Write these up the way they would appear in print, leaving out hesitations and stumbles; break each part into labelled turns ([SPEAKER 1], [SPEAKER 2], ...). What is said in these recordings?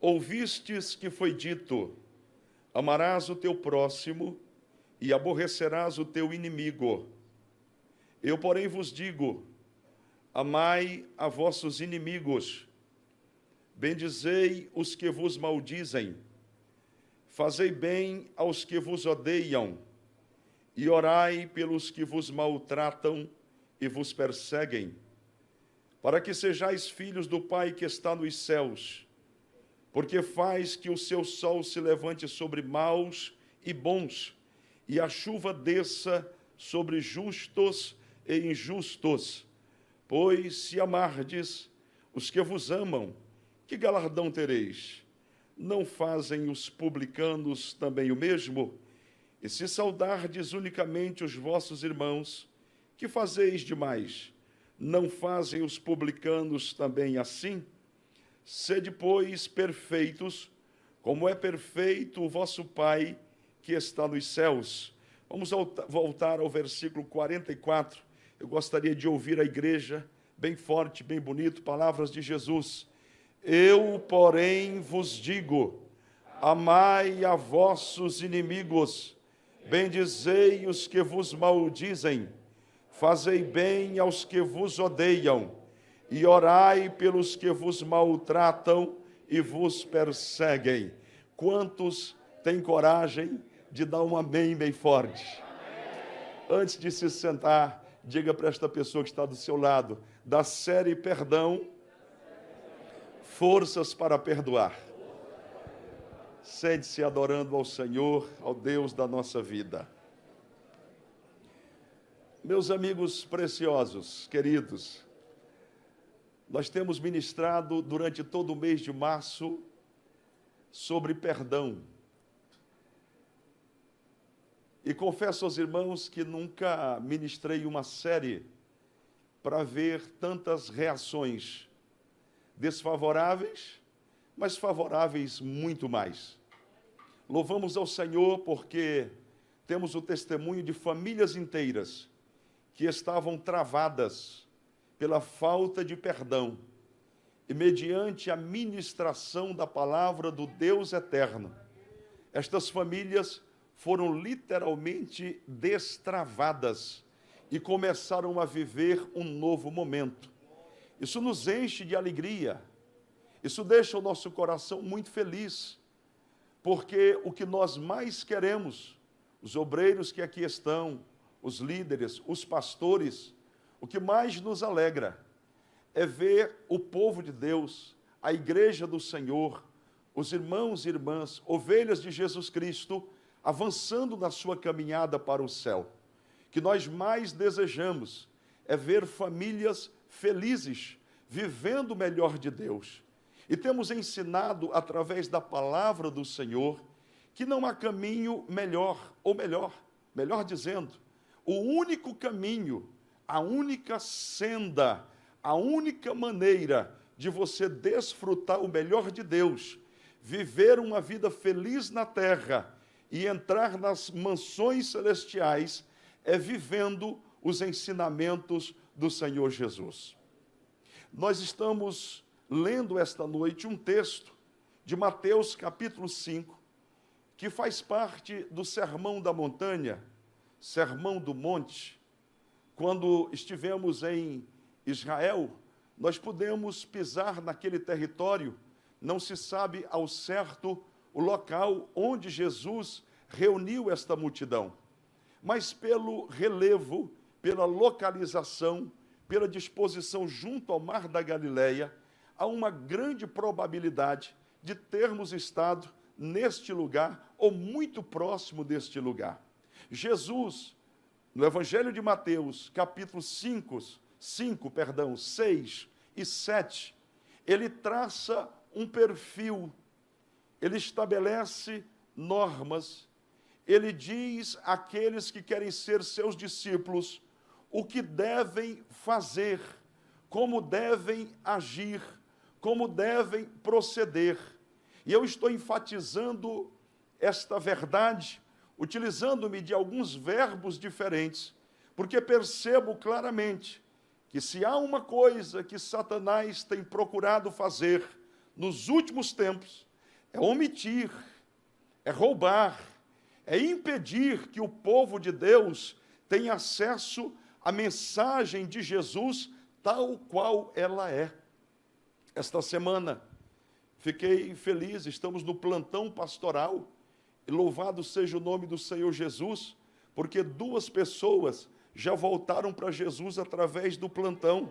[SPEAKER 1] Ouvistes que foi dito: amarás o teu próximo e aborrecerás o teu inimigo. Eu, porém, vos digo: amai a vossos inimigos, bendizei os que vos maldizem, fazei bem aos que vos odeiam, e orai pelos que vos maltratam e vos perseguem, para que sejais filhos do Pai que está nos céus, porque faz que o seu sol se levante sobre maus e bons, e a chuva desça sobre justos e injustos. Pois se amardes os que vos amam, que galardão tereis? Não fazem os publicanos também o mesmo? E se saudardes unicamente os vossos irmãos, que fazeis demais? Não fazem os publicanos também assim? Sede, pois, perfeitos, como é perfeito o vosso Pai que está nos céus. Vamos voltar ao versículo 44. Eu gostaria de ouvir a igreja, bem forte, bem bonito, palavras de Jesus. Eu, porém, vos digo: amai a vossos inimigos, bendizei os que vos maldizem, fazei bem aos que vos odeiam, e orai pelos que vos maltratam e vos perseguem. Quantos têm coragem de dar um amém bem forte? Antes de se sentar, diga para esta pessoa que está do seu lado, da série Perdão, forças para perdoar. Sente-se adorando ao Senhor, ao Deus da nossa vida. Meus amigos preciosos, queridos, nós temos ministrado durante todo o mês de março sobre perdão. E confesso aos irmãos que nunca ministrei uma série para ver tantas reações desfavoráveis, mas favoráveis muito mais. Louvamos ao Senhor porque temos o testemunho de famílias inteiras que estavam travadas pela falta de perdão, e mediante a ministração da palavra do Deus eterno, estas famílias foram literalmente destravadas e começaram a viver um novo momento. Isso nos enche de alegria, isso deixa o nosso coração muito feliz, porque o que nós mais queremos, os obreiros que aqui estão, os líderes, os pastores, o que mais nos alegra é ver o povo de Deus, a igreja do Senhor, os irmãos e irmãs, ovelhas de Jesus Cristo, avançando na sua caminhada para o céu. O que nós mais desejamos é ver famílias felizes, vivendo o melhor de Deus. E temos ensinado, através da palavra do Senhor, que não há caminho melhor, ou melhor dizendo, o único caminho, a única senda, a única maneira de você desfrutar o melhor de Deus, viver uma vida feliz na terra e entrar nas mansões celestiais, é vivendo os ensinamentos do Senhor Jesus. Nós estamos lendo esta noite um texto de Mateus capítulo 5, que faz parte do Sermão da Montanha, Sermão do Monte. Quando estivemos em Israel, nós pudemos pisar naquele território, não se sabe ao certo o local onde Jesus reuniu esta multidão, mas pelo relevo, pela localização, pela disposição junto ao Mar da Galileia, há uma grande probabilidade de termos estado neste lugar ou muito próximo deste lugar. Jesus, no Evangelho de Mateus, capítulo 6 e 7, ele traça um perfil, ele estabelece normas, ele diz àqueles que querem ser seus discípulos o que devem fazer, como devem agir, como devem proceder. E eu estou enfatizando esta verdade, utilizando-me de alguns verbos diferentes, porque percebo claramente que se há uma coisa que Satanás tem procurado fazer nos últimos tempos, é omitir, é roubar, é impedir que o povo de Deus tenha acesso à mensagem de Jesus tal qual ela é. Esta semana, fiquei feliz, estamos no plantão pastoral, e louvado seja o nome do Senhor Jesus, porque 2 pessoas já voltaram para Jesus através do plantão,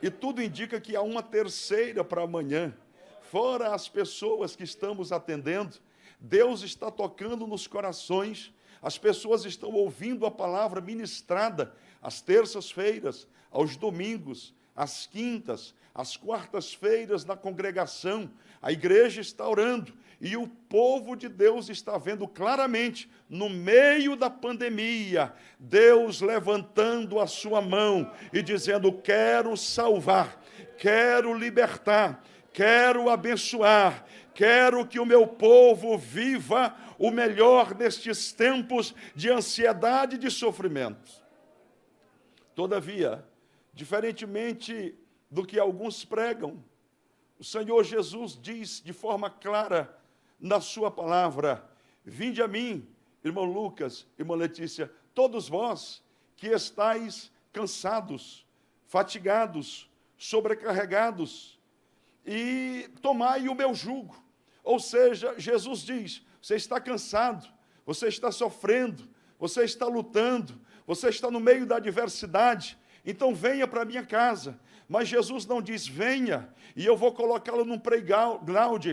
[SPEAKER 1] e tudo indica que há uma terceira para amanhã. Fora as pessoas que estamos atendendo, Deus está tocando nos corações, as pessoas estão ouvindo a palavra ministrada às terças-feiras, aos domingos, às quintas, às quartas-feiras na congregação. A igreja está orando e o povo de Deus está vendo claramente, no meio da pandemia, Deus levantando a sua mão e dizendo: quero salvar, quero libertar, quero abençoar, quero que o meu povo viva o melhor nestes tempos de ansiedade e de sofrimento. Todavia, diferentemente do que alguns pregam, o Senhor Jesus diz de forma clara na sua palavra: vinde a mim, irmão Lucas, irmã Letícia, todos vós que estáis cansados, fatigados, sobrecarregados, e tomai o meu jugo. Ou seja, Jesus diz: você está cansado, você está sofrendo, você está lutando, você está no meio da adversidade, então venha para a minha casa. Mas Jesus não diz: venha e eu vou colocá-lo num playground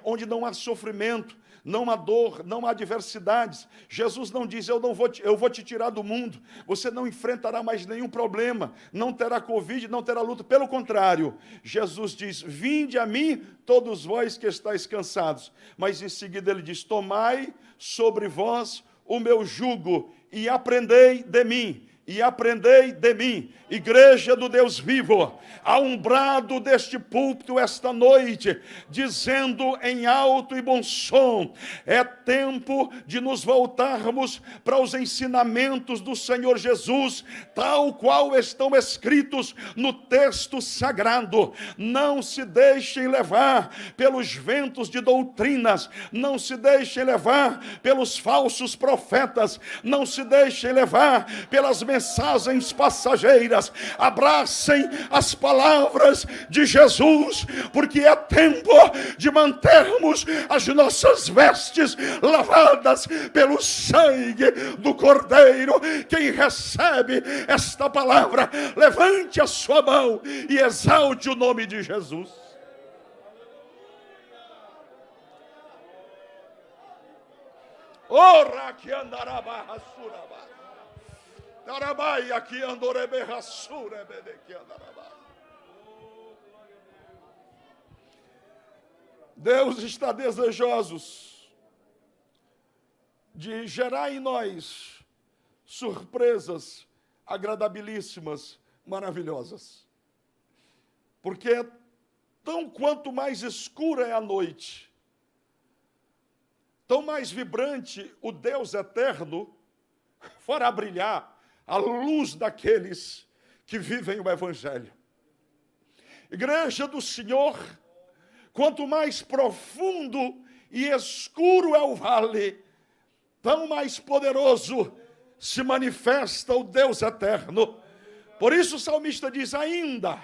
[SPEAKER 1] onde não há sofrimento, não há dor, não há adversidades. Jesus não diz: eu vou te tirar do mundo, você não enfrentará mais nenhum problema, não terá Covid, não terá luta. Pelo contrário, Jesus diz: vinde a mim, todos vós que estáis cansados. Mas em seguida ele diz: tomai sobre vós o meu jugo e aprendei de mim. E aprendei de mim, igreja do Deus vivo, há um brado deste púlpito esta noite, dizendo em alto e bom som: é tempo de nos voltarmos para os ensinamentos do Senhor Jesus, tal qual estão escritos no texto sagrado. Não se deixem levar pelos ventos de doutrinas, não se deixem levar pelos falsos profetas, não se deixem levar pelas mensagens passageiras. Abracem as palavras de Jesus, porque é tempo de mantermos as nossas vestes lavadas pelo sangue do Cordeiro. Quem recebe esta palavra, levante a sua mão e exalte o nome de Jesus. Ora que andará barra suraba. Deus está desejoso de gerar em nós surpresas agradabilíssimas, maravilhosas. Porque tão quanto mais escura é a noite, tão mais vibrante o Deus eterno fará brilhar a luz daqueles que vivem o Evangelho. Igreja do Senhor, quanto mais profundo e escuro é o vale, tão mais poderoso se manifesta o Deus eterno. Por isso o salmista diz: ainda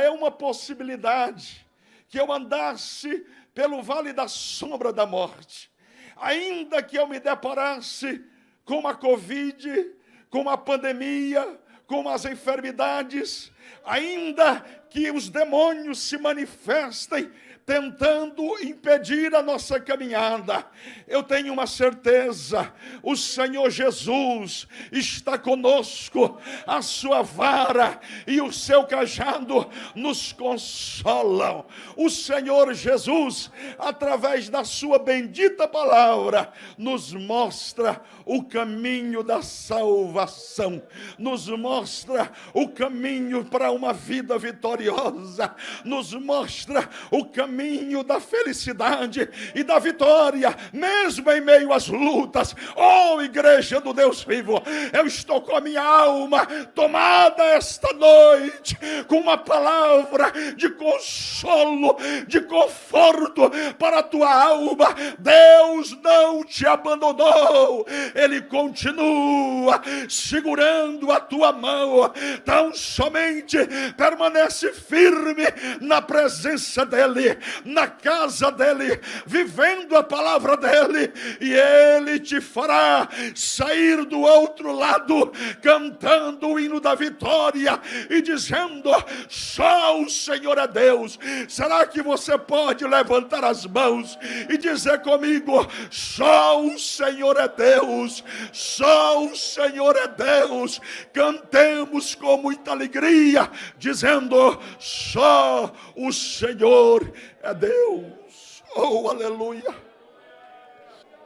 [SPEAKER 1] é uma possibilidade que eu andasse pelo vale da sombra da morte, ainda que eu me deparasse com a Covid, com a pandemia, com as enfermidades, ainda que os demônios se manifestem tentando impedir a nossa caminhada, eu tenho uma certeza: o Senhor Jesus está conosco, a sua vara e o seu cajado nos consolam. O Senhor Jesus, através da sua bendita palavra, nos mostra o caminho da salvação, nos mostra o caminho para uma vida vitoriosa. gloriosa, nos mostra o caminho da felicidade e da vitória, mesmo em meio às lutas. Oh, igreja do Deus vivo, eu estou com a minha alma tomada esta noite com uma palavra de consolo, de conforto para a tua alma. Deus não te abandonou, Ele continua segurando a tua mão. Tão somente permanece firme na presença dEle, na casa dEle, vivendo a palavra dEle, e Ele te fará sair do outro lado cantando o hino da vitória e dizendo: só o Senhor é Deus. Será que você pode levantar as mãos e dizer comigo: só o Senhor é Deus, só o Senhor é Deus? Cantemos com muita alegria, dizendo: só o Senhor é Deus. Oh, aleluia!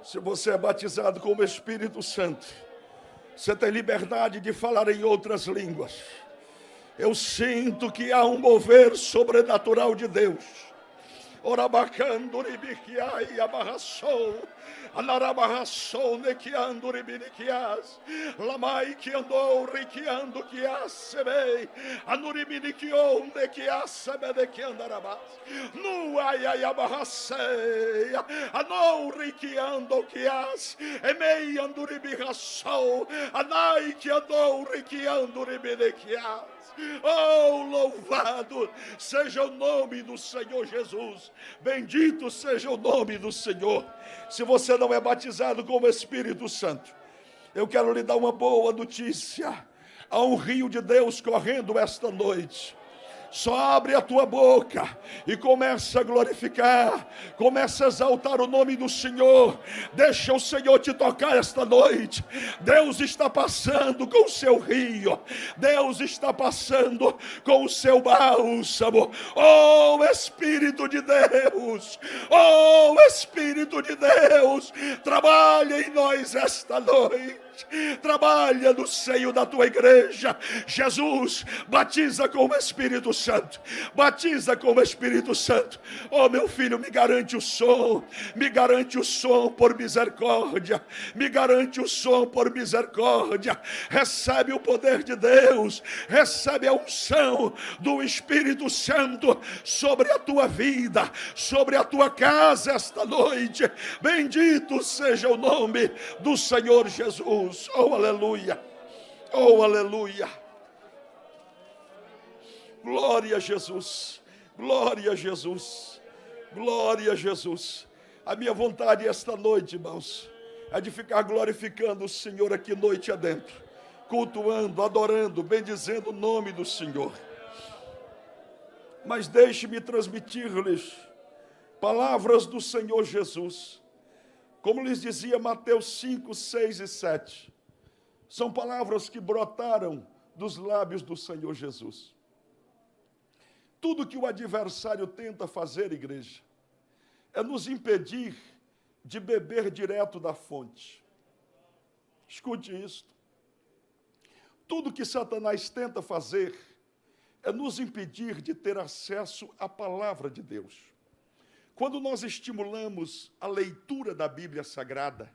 [SPEAKER 1] Se você é batizado com o Espírito Santo, você tem liberdade de falar em outras línguas. Eu sinto que há um mover sobrenatural de Deus. Orabacanduribiquiai abarraçou, anarabarraçou nequianduribiniquias, lamai que andou riquiando que acebei, anuribiniquiou nequiacebede que andarabás, nuai abarraceia, anou riquiando que as, emei anduribirraçou, anai que andou riquiando ribiniquias. Oh, louvado seja o nome do Senhor Jesus, bendito seja o nome do Senhor. Se você não é batizado com o Espírito Santo, eu quero lhe dar uma boa notícia. Há um rio de Deus correndo esta noite. Só abre a tua boca e começa a glorificar, começa a exaltar o nome do Senhor. Deixa o Senhor te tocar esta noite. Deus está passando com o seu rio, Deus está passando com o seu bálsamo. Oh, Espírito de Deus, oh, Espírito de Deus, trabalha em nós esta noite. Trabalha no seio da tua igreja. Jesus, batiza com o Espírito Santo, batiza com o Espírito Santo. Oh, meu filho, me garante o som, me garante o som por misericórdia, me garante o som por misericórdia. Recebe o poder de Deus, recebe a unção do Espírito Santo sobre a tua vida, sobre a tua casa esta noite. Bendito seja o nome do Senhor Jesus. Oh, aleluia, oh, aleluia. Glória a Jesus, glória a Jesus, glória a Jesus. A minha vontade esta noite, irmãos, é de ficar glorificando o Senhor aqui noite adentro, cultuando, adorando, bendizendo o nome do Senhor. Mas deixe-me transmitir-lhes palavras do Senhor Jesus. Como lhes dizia Mateus 5, 6 e 7, são palavras que brotaram dos lábios do Senhor Jesus. Tudo que o adversário tenta fazer, igreja, é nos impedir de beber direto da fonte. Escute isto. Tudo que Satanás tenta fazer é nos impedir de ter acesso à palavra de Deus. Quando nós estimulamos a leitura da Bíblia Sagrada,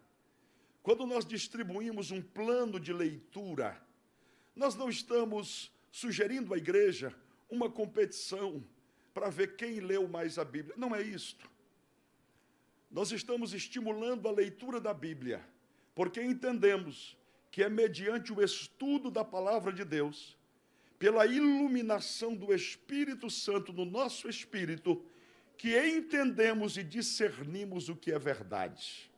[SPEAKER 1] quando nós distribuímos um plano de leitura, nós não estamos sugerindo à igreja uma competição para ver quem leu mais a Bíblia. Não é isto. Nós estamos estimulando a leitura da Bíblia, porque entendemos que é mediante o estudo da palavra de Deus, pela iluminação do Espírito Santo no nosso espírito, que entendemos e discernimos o que é verdade.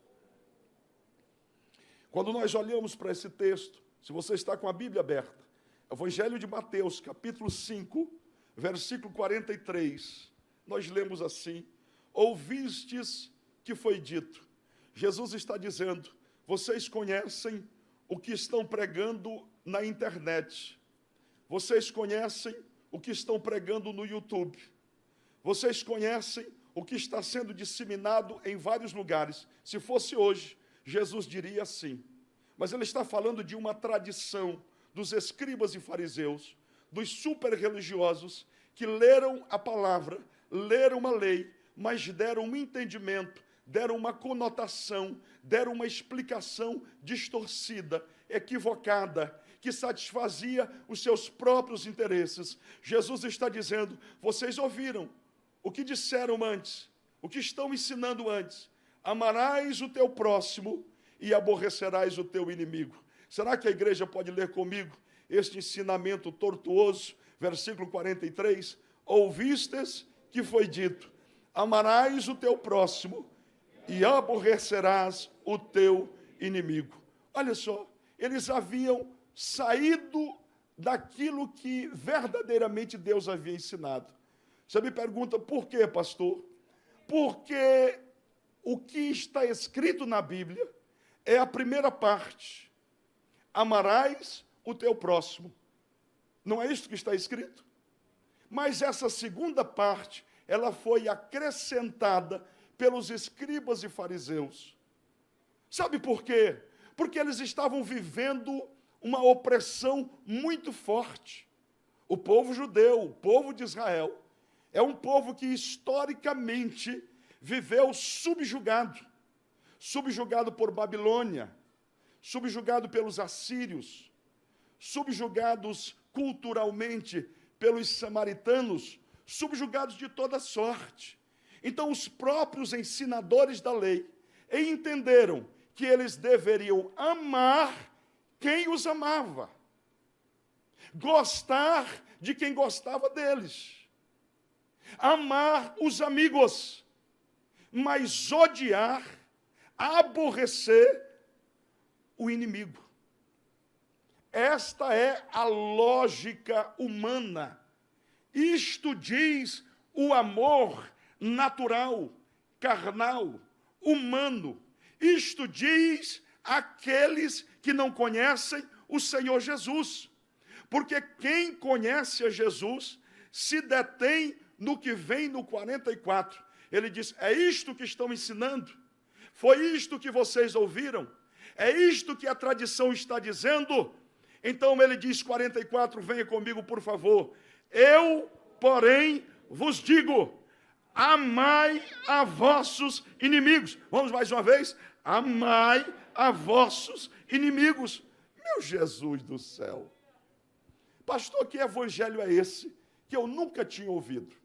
[SPEAKER 1] Quando nós olhamos para esse texto, se você está com a Bíblia aberta, Evangelho de Mateus, capítulo 5, versículo 43, nós lemos assim: ouvistes que foi dito. Jesus está dizendo, vocês conhecem o que estão pregando na internet, vocês conhecem o que estão pregando no YouTube, vocês conhecem o que está sendo disseminado em vários lugares. Se fosse hoje, Jesus diria assim. Mas ele está falando de uma tradição dos escribas e fariseus, dos super religiosos, que leram a palavra, leram a lei, mas deram um entendimento, deram uma conotação, deram uma explicação distorcida, equivocada, que satisfazia os seus próprios interesses. Jesus está dizendo: vocês ouviram o que disseram antes, o que estão ensinando antes. Amarás o teu próximo e aborrecerás o teu inimigo. Será que a igreja pode ler comigo este ensinamento tortuoso? Versículo 43. Ouvistes que foi dito: amarás o teu próximo e aborrecerás o teu inimigo. Olha só, eles haviam saído daquilo que verdadeiramente Deus havia ensinado. Você me pergunta, por quê, pastor? Porque o que está escrito na Bíblia é a primeira parte. Amarás o teu próximo. Não é isso que está escrito? Mas essa segunda parte, ela foi acrescentada pelos escribas e fariseus. Sabe por quê? Porque eles estavam vivendo uma opressão muito forte. O povo judeu, o povo de Israel, é um povo que historicamente viveu subjugado por Babilônia, subjugado pelos assírios, subjugados culturalmente pelos samaritanos, subjugados de toda sorte. Então, os próprios ensinadores da lei entenderam que eles deveriam amar quem os amava, gostar de quem gostava deles, amar os amigos, mas odiar, aborrecer o inimigo. Esta é a lógica humana. Isto diz o amor natural, carnal, humano. Isto diz aqueles que não conhecem o Senhor Jesus. Porque quem conhece a Jesus se detém no que vem no 44. Ele diz: é isto que estão ensinando? Foi isto que vocês ouviram? É isto que a tradição está dizendo? Então ele diz, 44, venha comigo, por favor. Eu, porém, vos digo: amai a vossos inimigos. Vamos mais uma vez? Amai a vossos inimigos. Meu Jesus do céu. Pastor, que evangelho é esse que eu nunca tinha ouvido?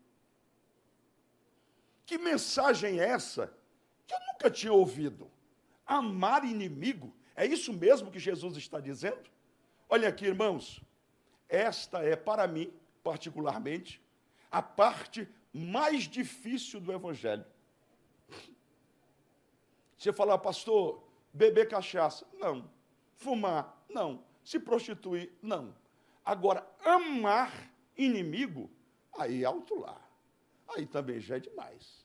[SPEAKER 1] Que mensagem é essa que eu nunca tinha ouvido? Amar inimigo? É isso mesmo que Jesus está dizendo? Olha aqui, irmãos. Esta é, para mim, particularmente, a parte mais difícil do evangelho. Você fala: pastor, beber cachaça? Não. Fumar? Não. Se prostituir? Não. Agora, amar inimigo? Aí alto lá. Aí também já é demais.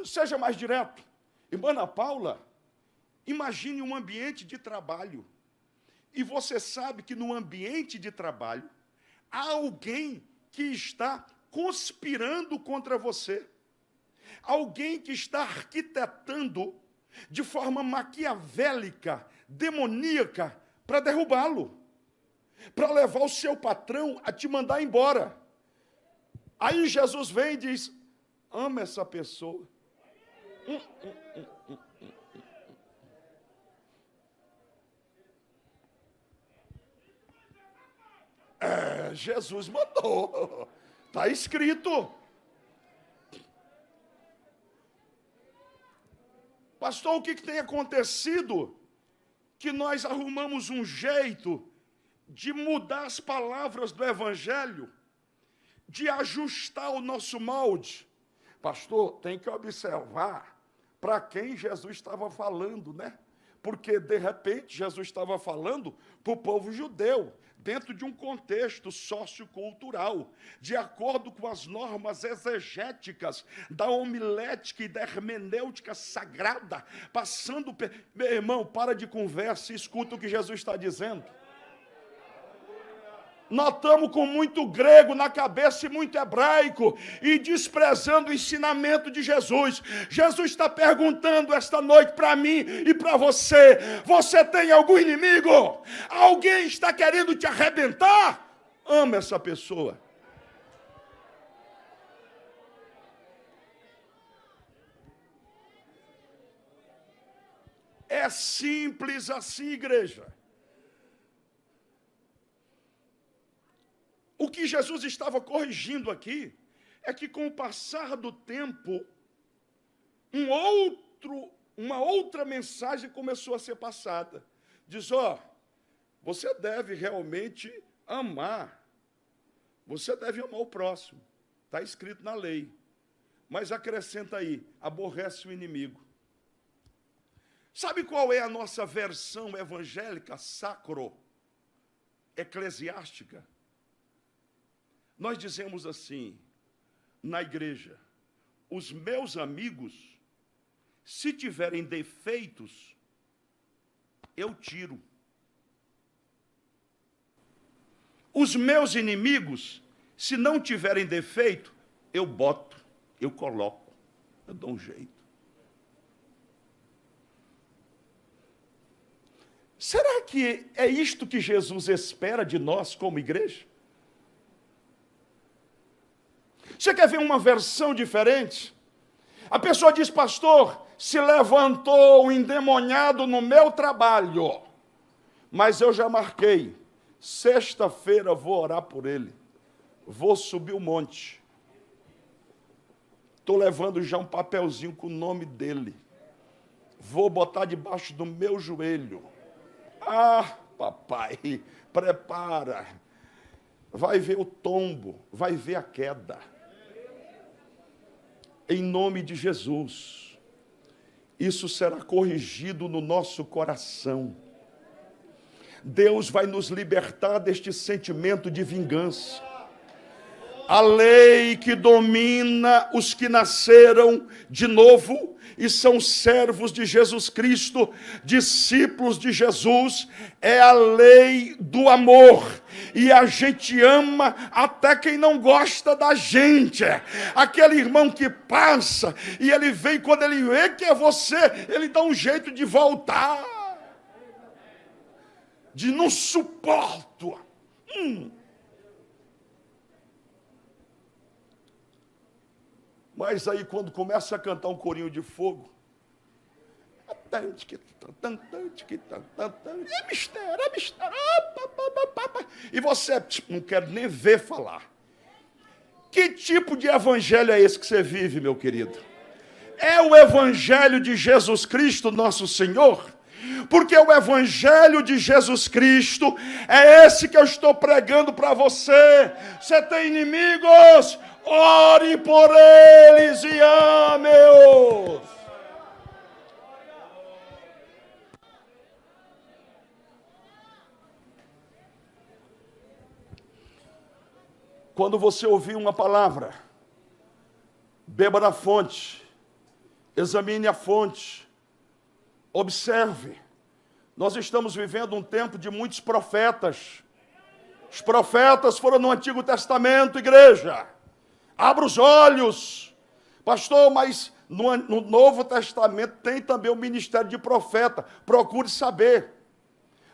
[SPEAKER 1] Seja mais direto. Irmã Ana Paula, imagine um ambiente de trabalho. E você sabe que no ambiente de trabalho há alguém que está conspirando contra você. Alguém que está arquitetando de forma maquiavélica, demoníaca, para derrubá-lo, para levar o seu patrão a te mandar embora. Aí Jesus vem e diz: ama essa pessoa. Jesus mandou. Está escrito. Pastor, o que tem acontecido? Que nós arrumamos um jeito de mudar as palavras do evangelho, de ajustar o nosso molde. Pastor, tem que observar para quem Jesus estava falando, né? Porque, de repente, Jesus estava falando para o povo judeu, dentro de um contexto sociocultural, de acordo com as normas exegéticas da homilética e da hermenêutica sagrada, passando... Meu irmão, para de conversa e escuta o que Jesus está dizendo. Nós estamos com muito grego na cabeça e muito hebraico, e desprezando o ensinamento de Jesus. Jesus está perguntando esta noite para mim e para você: você tem algum inimigo? Alguém está querendo te arrebentar? Ama essa pessoa. É simples assim, igreja. O que Jesus estava corrigindo aqui é que, com o passar do tempo, uma outra mensagem começou a ser passada. Diz, você deve realmente amar. Você deve amar o próximo. Está escrito na lei. Mas acrescenta aí, aborrece o inimigo. Sabe qual é a nossa versão evangélica sacro-eclesiástica? Nós dizemos assim, na igreja, os meus amigos, se tiverem defeitos, eu tiro. Os meus inimigos, se não tiverem defeito, eu boto, eu coloco, eu dou um jeito. Será que é isto que Jesus espera de nós como igreja? Você quer ver uma versão diferente? A pessoa diz, pastor, se levantou um endemoniado no meu trabalho, mas eu já marquei, sexta-feira vou orar por ele, vou subir o monte, estou levando já um papelzinho com o nome dele, vou botar debaixo do meu joelho. Ah, papai, prepara, vai ver o tombo, vai ver a queda. Em nome de Jesus, isso será corrigido no nosso coração. Deus vai nos libertar deste sentimento de vingança. A lei que domina os que nasceram de novo e são servos de Jesus Cristo, discípulos de Jesus, é a lei do amor. E a gente ama até quem não gosta da gente. Aquele irmão que passa e ele vem, quando ele vê que é você, ele dá um jeito de voltar. De não suporto. Mas aí, quando começa a cantar um corinho de fogo, é mistério, é mistério. E você não quer nem ver falar. Que tipo de evangelho é esse que você vive, meu querido? É o evangelho de Jesus Cristo, nosso Senhor? Porque o evangelho de Jesus Cristo é esse que eu estou pregando para você. Você tem inimigos? Ore por eles e ame-os. Quando você ouvir uma palavra, beba da fonte, examine a fonte, observe. Nós estamos vivendo um tempo de muitos profetas. Os profetas foram no Antigo Testamento, igreja. Abra os olhos. Pastor, mas no Novo Testamento tem também o ministério de profeta. Procure saber.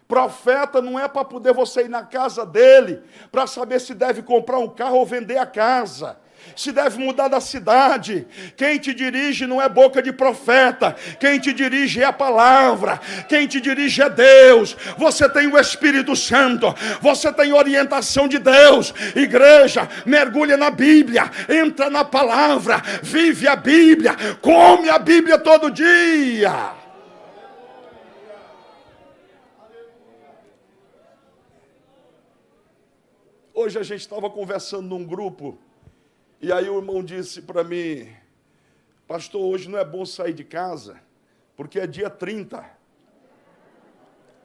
[SPEAKER 1] Profeta não é para poder você ir na casa dele, para saber se deve comprar um carro ou vender a casa. Se deve mudar da cidade. Quem te dirige não é boca de profeta. Quem te dirige é a palavra. Quem te dirige é Deus. Você tem o Espírito Santo. Você tem orientação de Deus. Igreja, mergulha na Bíblia. Entra na palavra. Vive a Bíblia. Come a Bíblia todo dia. Hoje a gente estava conversando num grupo. E aí o irmão disse para mim, pastor, hoje não é bom sair de casa, porque é dia 30.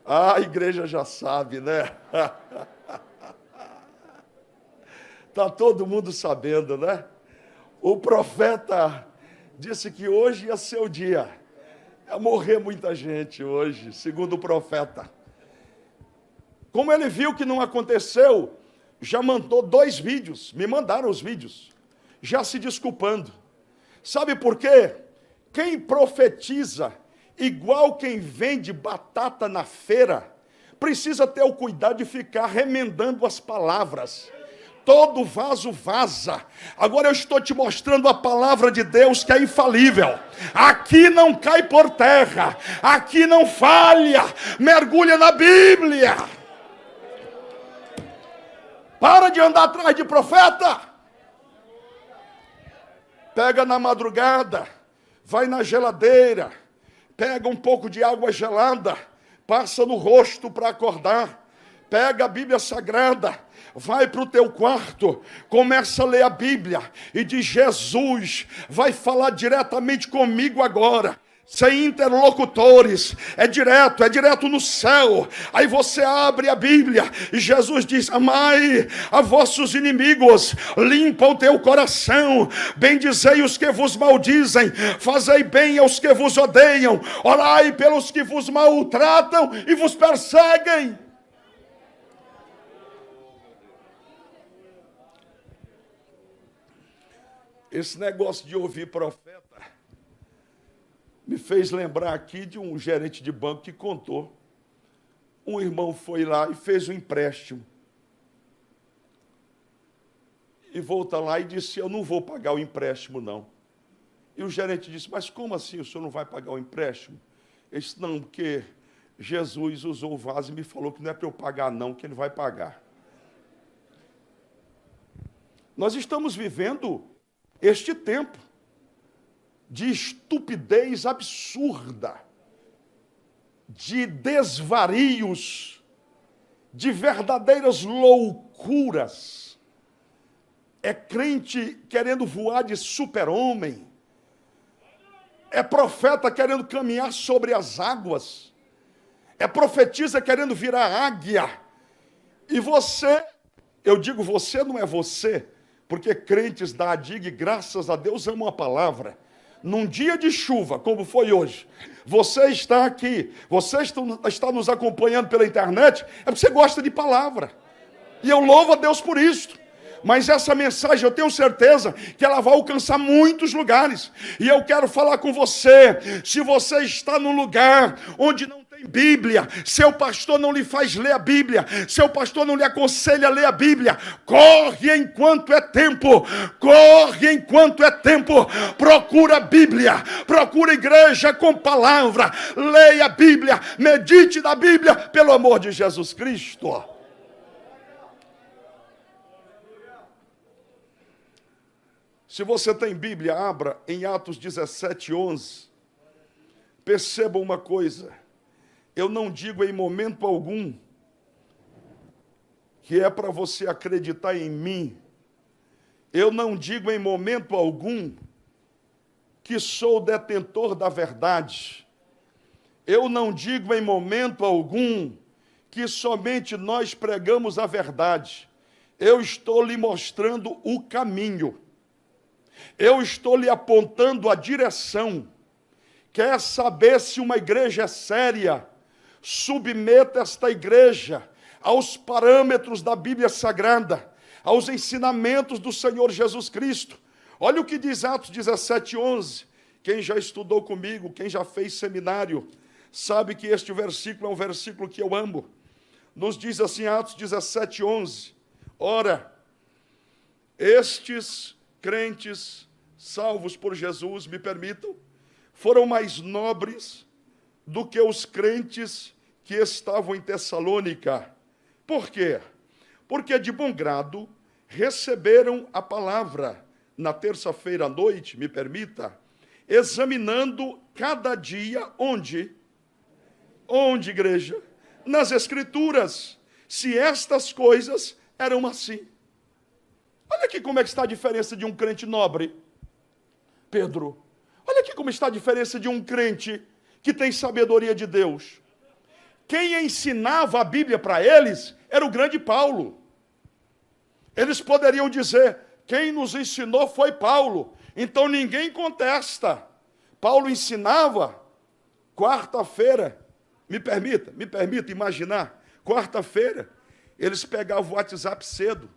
[SPEAKER 1] Ah, a igreja já sabe, né? Está todo mundo sabendo, né? O profeta disse que hoje ia ser o dia. Ia morrer muita gente hoje, segundo o profeta. Como ele viu que não aconteceu, já mandou 2 vídeos, me mandaram os vídeos. Já se desculpando. Sabe por quê? Quem profetiza igual quem vende batata na feira, precisa ter o cuidado de ficar remendando as palavras. Todo vaso vaza. Agora eu estou te mostrando a palavra de Deus que é infalível. Aqui não cai por terra. Aqui não falha. Mergulha na Bíblia. Para de andar atrás de profeta. Pega na madrugada. Vai na geladeira. Pega um pouco de água gelada. Passa no rosto para acordar. Pega a Bíblia Sagrada, vai para o teu quarto, começa a ler a Bíblia e diz: Jesus vai falar diretamente comigo agora, sem interlocutores, é direto no céu. Aí você abre a Bíblia e Jesus diz: amai a vossos inimigos, limpa o teu coração, bendizei os que vos maldizem, fazei bem aos que vos odeiam, orai pelos que vos maltratam e vos perseguem. Esse negócio de ouvir profeta me fez lembrar aqui de um gerente de banco que contou. Um irmão foi lá e fez um empréstimo. E volta lá e disse: eu não vou pagar o empréstimo, não. E o gerente disse: mas como assim o senhor não vai pagar o empréstimo? Ele disse: não, porque Jesus usou o vaso e me falou que não é para eu pagar, não, que ele vai pagar. Nós estamos vivendo este tempo de estupidez absurda, de desvarios, de verdadeiras loucuras. É crente querendo voar de super-homem, é profeta querendo caminhar sobre as águas, é profetisa querendo virar águia. E você, eu digo você, não é você, porque crentes da ADIG, graças a Deus, amam a palavra. Num dia de chuva, como foi hoje, você está aqui, você está nos acompanhando pela internet, é porque você gosta de palavra. E eu louvo a Deus por isso. Mas essa mensagem, eu tenho certeza que ela vai alcançar muitos lugares. E eu quero falar com você, se você está num lugar onde não tem Bíblia, seu pastor não lhe faz ler a Bíblia, seu pastor não lhe aconselha a ler a Bíblia, corre enquanto é tempo, corre enquanto é tempo, procura a Bíblia, procura a igreja com palavra, leia a Bíblia, medite na Bíblia, pelo amor de Jesus Cristo. Se você tem Bíblia, abra em Atos 17:11. Perceba uma coisa. Eu não digo em momento algum que é para você acreditar em mim. Eu não digo em momento algum que sou detentor da verdade. Eu não digo em momento algum que somente nós pregamos a verdade. Eu estou lhe mostrando o caminho. Eu estou lhe apontando a direção. Quer saber se uma igreja é séria? Submeta esta igreja aos parâmetros da Bíblia Sagrada, aos ensinamentos do Senhor Jesus Cristo. Olha o que diz Atos 17:11. Quem já estudou comigo, quem já fez seminário, sabe que este versículo é um versículo que eu amo. Nos diz assim, Atos 17:11. Ora, estes crentes salvos por Jesus, me permitam, foram mais nobres do que os crentes que estavam em Tessalônica. Por quê? Porque de bom grado receberam a palavra na terça-feira à noite, me permita, examinando cada dia onde, igreja? Nas Escrituras, se estas coisas eram assim. Olha aqui como é que está a diferença de um crente nobre, Pedro. Olha aqui como está a diferença de um crente que tem sabedoria de Deus. Quem ensinava a Bíblia para eles era o grande Paulo. Eles poderiam dizer, quem nos ensinou foi Paulo. Então ninguém contesta. Paulo ensinava, quarta-feira, me permita imaginar, quarta-feira, eles pegavam o WhatsApp cedo.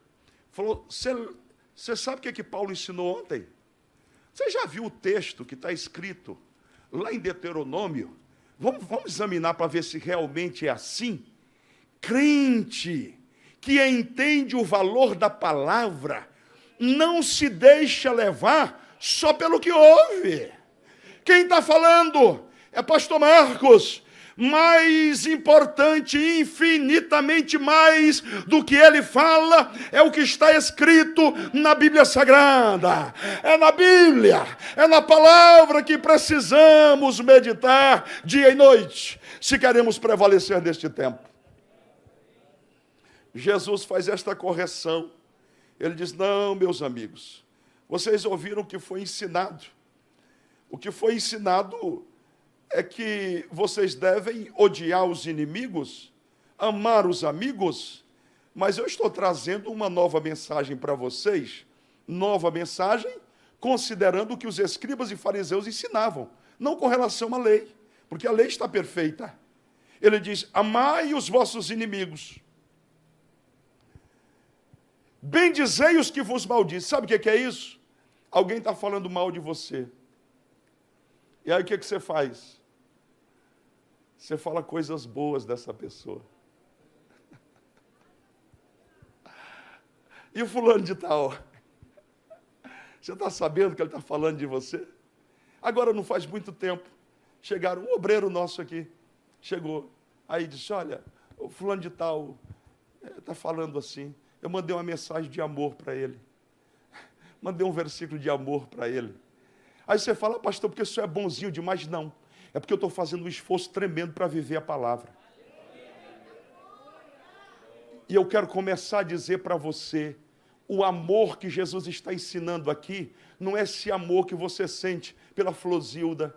[SPEAKER 1] Falou, você sabe o que Paulo ensinou ontem? Você já viu o texto que está escrito lá em Deuteronômio? Vamos examinar para ver se realmente é assim? Crente que entende o valor da palavra não se deixa levar só pelo que ouve. Quem está falando é pastor Marcos. Mais importante, infinitamente mais do que ele fala, é o que está escrito na Bíblia Sagrada. É na Bíblia, é na palavra que precisamos meditar dia e noite, se queremos prevalecer neste tempo. Jesus faz esta correção. Ele diz: não, meus amigos, vocês ouviram o que foi ensinado. O que foi ensinado é que vocês devem odiar os inimigos, amar os amigos, mas eu estou trazendo uma nova mensagem para vocês, nova mensagem, considerando o que os escribas e fariseus ensinavam, não com relação à lei, porque a lei está perfeita. Ele diz: amai os vossos inimigos, bendizei os que vos maldizem. Sabe o que é isso? Alguém está falando mal de você. E aí o que você faz? Você fala coisas boas dessa pessoa. E o fulano de tal? Você está sabendo que ele está falando de você? Agora, não faz muito tempo, chegaram, um obreiro nosso aqui, chegou, aí disse: olha, o fulano de tal está falando assim. Eu mandei uma mensagem de amor para ele. Mandei um versículo de amor para ele. Aí você fala: pastor, porque isso é bonzinho demais? Não. É porque eu estou fazendo um esforço tremendo para viver a palavra. E eu quero começar a dizer para você, o amor que Jesus está ensinando aqui, não é esse amor que você sente pela Flosilda,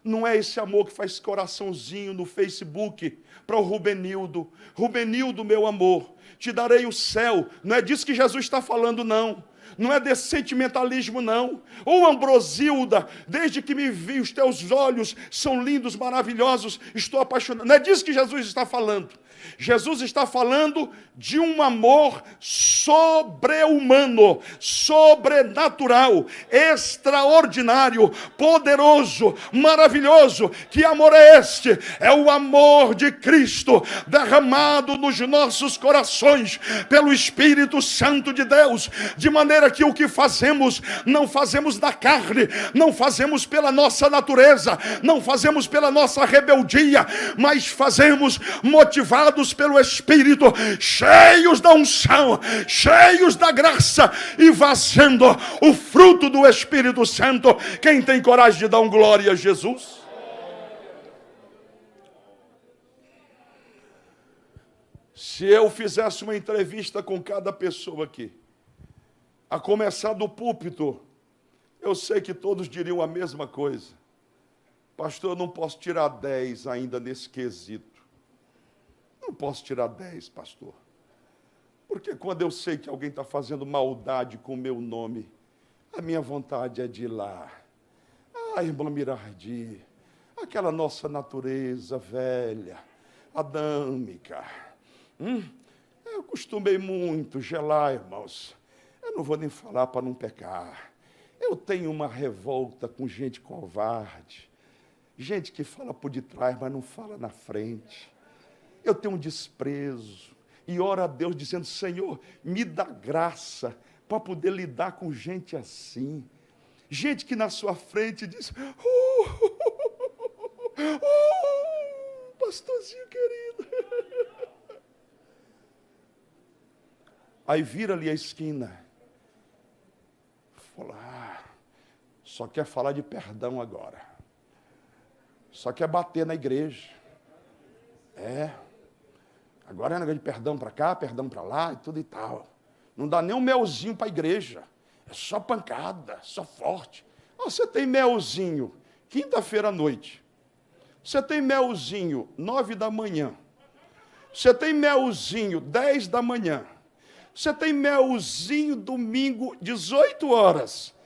[SPEAKER 1] não é esse amor que faz coraçãozinho no Facebook para o Rubenildo. Rubenildo, meu amor, te darei o céu. Não é disso que Jesus está falando, não. Não é desse sentimentalismo, não. Ou Ambrosilda, desde que me vi, os teus olhos são lindos, maravilhosos, estou apaixonado. Não é disso que Jesus está falando. Jesus está falando de um amor sobre-humano, sobrenatural, extraordinário, poderoso, maravilhoso. Que amor é este? É o amor de Cristo derramado nos nossos corações pelo Espírito Santo de Deus, de maneira que o que fazemos, não fazemos da carne, não fazemos pela nossa natureza, não fazemos pela nossa rebeldia, mas fazemos motivados pelo Espírito, cheios da unção, cheios da graça e vazando o fruto do Espírito Santo. Quem tem coragem de dar um glória a Jesus? Se eu fizesse uma entrevista com cada pessoa aqui, a começar do púlpito, eu sei que todos diriam a mesma coisa: pastor, eu não posso tirar 10 ainda nesse quesito. Não posso tirar 10, pastor. Porque quando eu sei que alguém está fazendo maldade com o meu nome, a minha vontade é de ir lá. Ah, irmã Mirardi, aquela nossa natureza velha, adâmica. Eu costumei muito gelar, irmãos. Eu não vou nem falar para não pecar. Eu tenho uma revolta com gente covarde. Gente que fala por detrás, mas não fala na frente. Eu tenho um desprezo e oro a Deus dizendo: Senhor, me dá graça para poder lidar com gente assim. Gente que na sua frente diz: pastorzinho querido. Aí vira ali a esquina. Fala: só quer falar de perdão agora. Só quer bater na igreja. Agora é negócio de perdão para cá, perdão para lá e tudo e tal. Não dá nem um melzinho para a igreja. É só pancada, só forte. Você tem melzinho quinta-feira à noite. Você tem melzinho 9 da manhã. Você tem melzinho 10 da manhã. Você tem melzinho domingo 18 horas.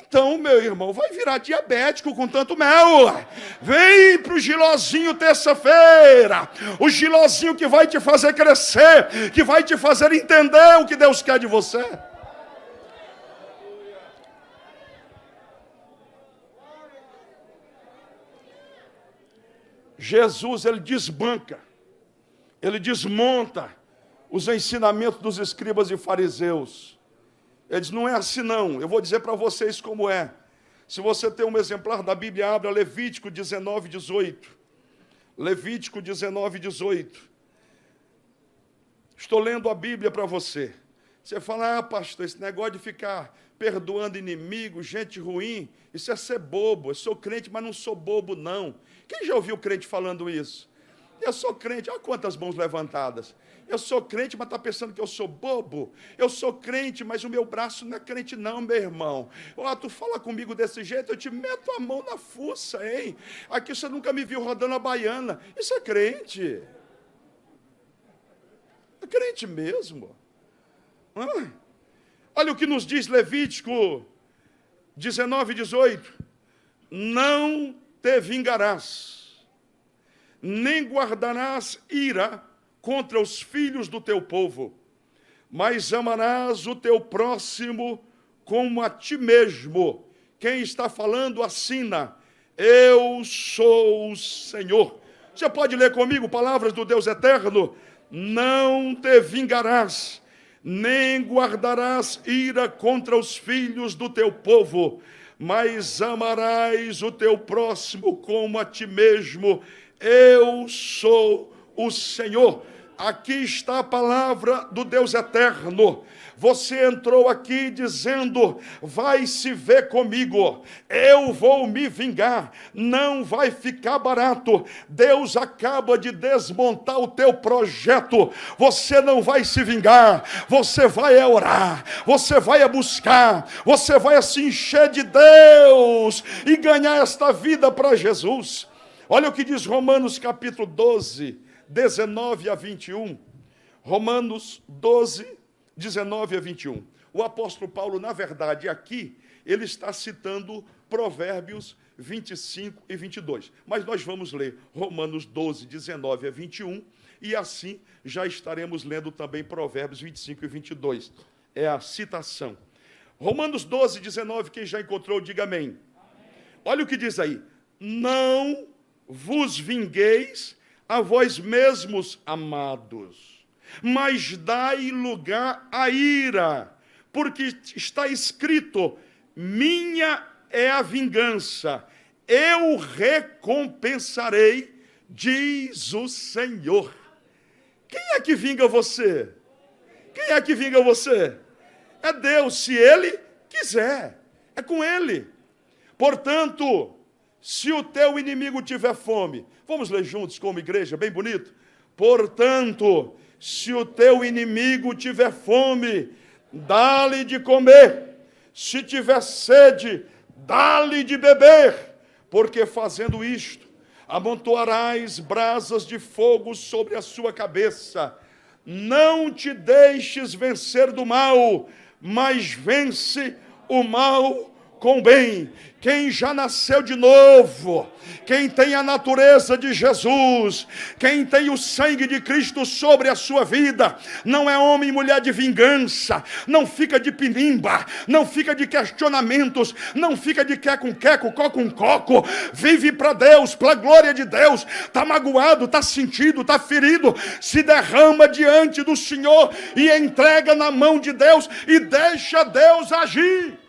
[SPEAKER 1] Então, meu irmão, vai virar diabético com tanto mel. Vem para o gilozinho terça-feira. O gilozinho que vai te fazer crescer, que vai te fazer entender o que Deus quer de você. Jesus, ele desbanca, ele desmonta os ensinamentos dos escribas e fariseus. Ele diz, não é assim não, eu vou dizer para vocês como é. Se você tem um exemplar da Bíblia, abra Levítico 19, 18. Levítico 19, 18. Estou lendo a Bíblia para você. Você fala, pastor, esse negócio de ficar perdoando inimigo, gente ruim, isso é ser bobo. Eu sou crente, mas não sou bobo, não. Quem já ouviu crente falando isso? Eu sou crente, olha quantas mãos levantadas. Eu sou crente, mas está pensando que eu sou bobo? Eu sou crente, mas o meu braço não é crente não, meu irmão. Tu fala comigo desse jeito, eu te meto a mão na fuça, hein? Aqui você nunca me viu rodando a baiana. Isso é crente. É crente mesmo. Olha o que nos diz Levítico 19, 18. Não te vingarás, nem guardarás ira contra os filhos do teu povo, mas amarás o teu próximo como a ti mesmo. Quem está falando assina, eu sou o Senhor. Você pode ler comigo palavras do Deus eterno? Não te vingarás, nem guardarás ira contra os filhos do teu povo, mas amarás o teu próximo como a ti mesmo. Eu sou o Senhor. Aqui está a palavra do Deus eterno. Você entrou aqui dizendo, vai se ver comigo, eu vou me vingar, não vai ficar barato. Deus acaba de desmontar o teu projeto. Você não vai se vingar, você vai orar, você vai buscar, você vai se encher de Deus e ganhar esta vida para Jesus. Olha o que diz Romanos capítulo 12, 19 a 21. Romanos 12, 19 a 21. O apóstolo Paulo, na verdade, aqui, ele está citando Provérbios 25 e 22. Mas nós vamos ler Romanos 12, 19 a 21, e assim já estaremos lendo também Provérbios 25 e 22. É a citação. Romanos 12, 19, quem já encontrou, diga amém. Olha o que diz aí. Não vos vingueis a vós mesmos, amados, mas dai lugar à ira, porque está escrito, minha é a vingança, eu recompensarei, diz o Senhor. Quem é que vinga você? Quem é que vinga você? É Deus, se Ele quiser, é com Ele. Portanto, se o teu inimigo tiver fome, vamos ler juntos como igreja, bem bonito. Portanto, se o teu inimigo tiver fome, dá-lhe de comer. Se tiver sede, dá-lhe de beber. Porque fazendo isto, amontoarás brasas de fogo sobre a sua cabeça. Não te deixes vencer do mal, mas vence o mal com bem. Quem já nasceu de novo, quem tem a natureza de Jesus, quem tem o sangue de Cristo sobre a sua vida, não é homem e mulher de vingança, não fica de pinimba, não fica de questionamentos, não fica de quer com queco, có com coco, vive para Deus, para a glória de Deus. Está magoado, está sentido, está ferido, se derrama diante do Senhor e entrega na mão de Deus e deixa Deus agir.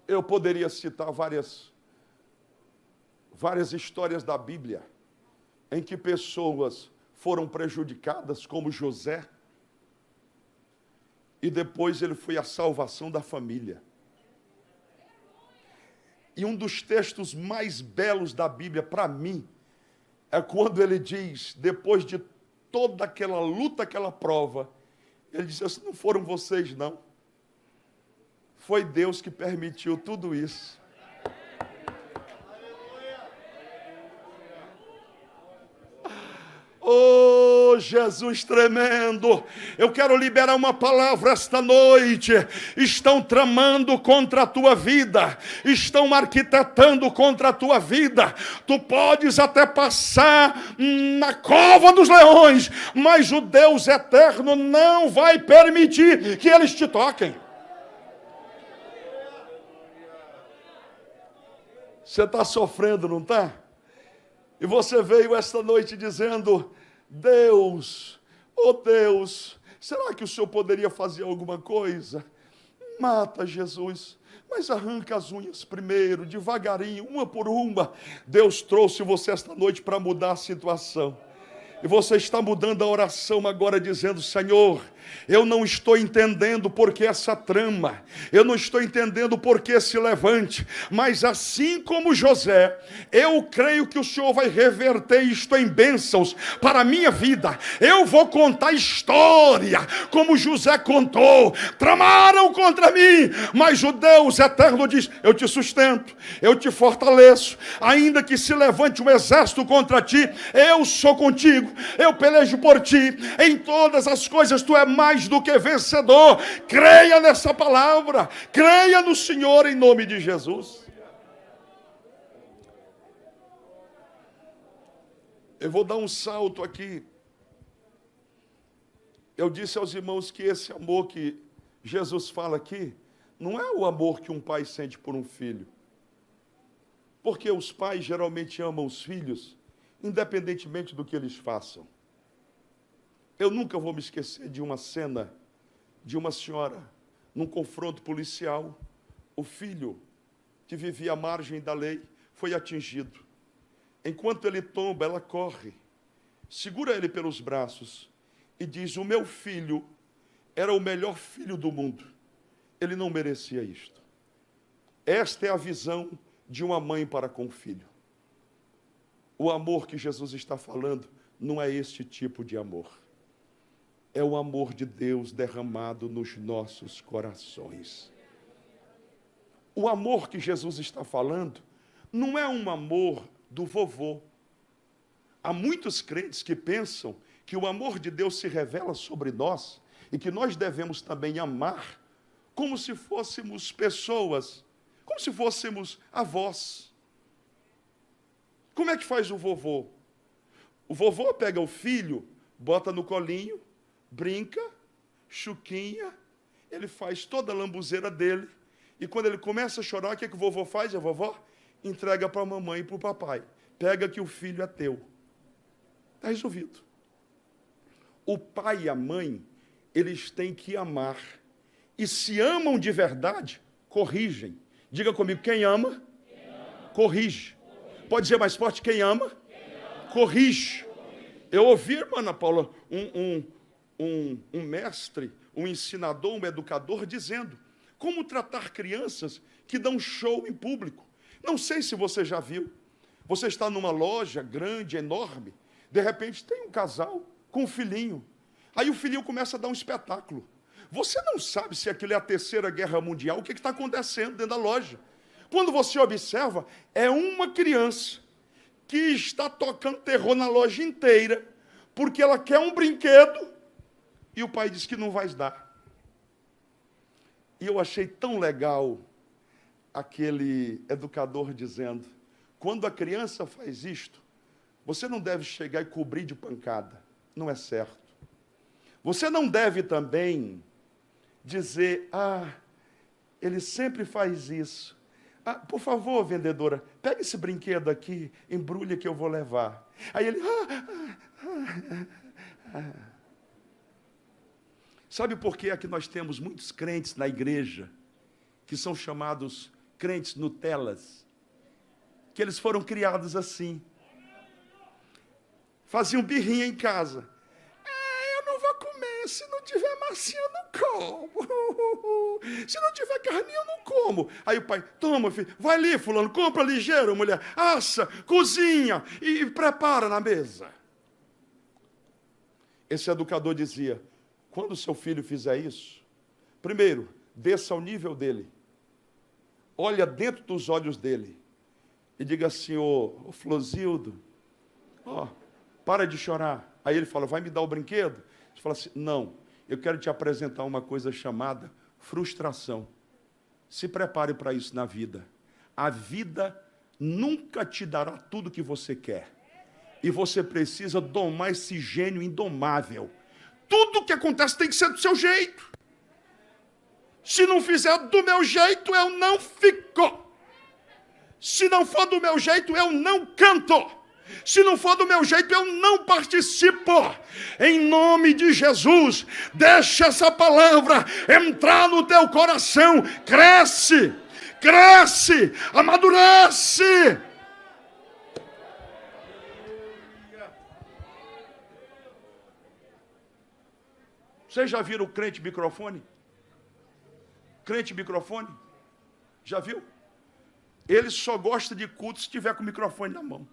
[SPEAKER 1] Eu poderia citar várias histórias da Bíblia em que pessoas foram prejudicadas, como José, e depois ele foi a salvação da família. E um dos textos mais belos da Bíblia, para mim, é quando ele diz, depois de toda aquela luta, aquela prova, ele diz assim, não foram vocês não. Foi Deus que permitiu tudo isso. Oh, Jesus tremendo, eu quero liberar uma palavra esta noite. Estão tramando contra a tua vida, estão arquitetando contra a tua vida. Tu podes até passar na cova dos leões, mas o Deus eterno não vai permitir que eles te toquem. Você está sofrendo, não está? E você veio esta noite dizendo: Deus, oh Deus, será que o Senhor poderia fazer alguma coisa? Mata Jesus, mas arranca as unhas primeiro, devagarinho, uma por uma. Deus trouxe você esta noite para mudar a situação. E você está mudando a oração agora, dizendo: Senhor, eu não estou entendendo por que essa trama, eu não estou entendendo por que esse levante, mas assim como José, eu creio que o Senhor vai reverter isto em bênçãos para a minha vida. Eu vou contar história, como José contou. Tramaram contra mim, mas o Deus eterno diz: eu te sustento, eu te fortaleço, ainda que se levante um exército contra ti, eu sou contigo, eu pelejo por ti, em todas as coisas tu és mais do que vencedor. Creia nessa palavra, creia no Senhor em nome de Jesus. Eu vou dar um salto aqui. Eu disse aos irmãos que esse amor que Jesus fala aqui não é o amor que um pai sente por um filho, porque os pais geralmente amam os filhos independentemente do que eles façam. Eu nunca vou me esquecer de uma cena de uma senhora, num confronto policial. O filho, que vivia à margem da lei, foi atingido. Enquanto ele tomba, ela corre, segura ele pelos braços e diz: o meu filho era o melhor filho do mundo. Ele não merecia isto. Esta é a visão de uma mãe para com o filho. O amor que Jesus está falando não é este tipo de amor. É o amor de Deus derramado nos nossos corações. O amor que Jesus está falando não é um amor do vovô. Há muitos crentes que pensam que o amor de Deus se revela sobre nós e que nós devemos também amar como se fôssemos pessoas, como se fôssemos avós. Como é que faz o vovô? O vovô pega o filho, bota no colinho, brinca, chuquinha, ele faz toda a lambuzeira dele, e quando ele começa a chorar, o que é que o vovô faz? A vovó entrega para a mamãe e para o papai. Pega que o filho é teu. Está resolvido. O pai e a mãe, eles têm que amar. E se amam de verdade, corrigem. Diga comigo: quem ama, corrige. Pode dizer mais forte: quem ama, corrige. Eu ouvi, irmã Ana Paula, um mestre, um ensinador, um educador, dizendo como tratar crianças que dão show em público. Não sei se você já viu. Você está numa loja grande, enorme, de repente tem um casal com um filhinho. Aí o filhinho começa a dar um espetáculo. Você não sabe se aquilo é a Terceira Guerra Mundial, o que está acontecendo dentro da loja. Quando você observa, é uma criança que está tocando terror na loja inteira, porque ela quer um brinquedo, e o pai diz que não vai dar. E eu achei tão legal aquele educador dizendo: quando a criança faz isto, você não deve chegar e cobrir de pancada. Não é certo. Você não deve também dizer: ele sempre faz isso. Por favor, vendedora, pega esse brinquedo aqui, embrulha que eu vou levar. Aí ele... Sabe por que é que nós temos muitos crentes na igreja que são chamados crentes Nutelas? Que eles foram criados assim. Faziam birrinha em casa. Eu não vou comer, se não tiver massinha eu não como. Se não tiver carninha eu não como. Aí o pai: toma, filho, vai ali, fulano, compra ligeiro, mulher, assa, cozinha e prepara na mesa. Esse educador dizia: quando o seu filho fizer isso, primeiro, desça ao nível dele, olha dentro dos olhos dele e diga assim: ô Flosildo, para de chorar. Aí ele fala: vai me dar o brinquedo? Você fala assim: não, eu quero te apresentar uma coisa chamada frustração. Se prepare para isso na vida. A vida nunca te dará tudo que você quer. E você precisa domar esse gênio indomável. Tudo que acontece tem que ser do seu jeito. Se não fizer do meu jeito, eu não fico. Se não for do meu jeito, eu não canto. Se não for do meu jeito, eu não participo. Em nome de Jesus, deixa essa palavra entrar no teu coração. Cresce, cresce, amadurece. Vocês já viram o crente microfone? Crente microfone? Já viu? Ele só gosta de culto se tiver com o microfone na mão.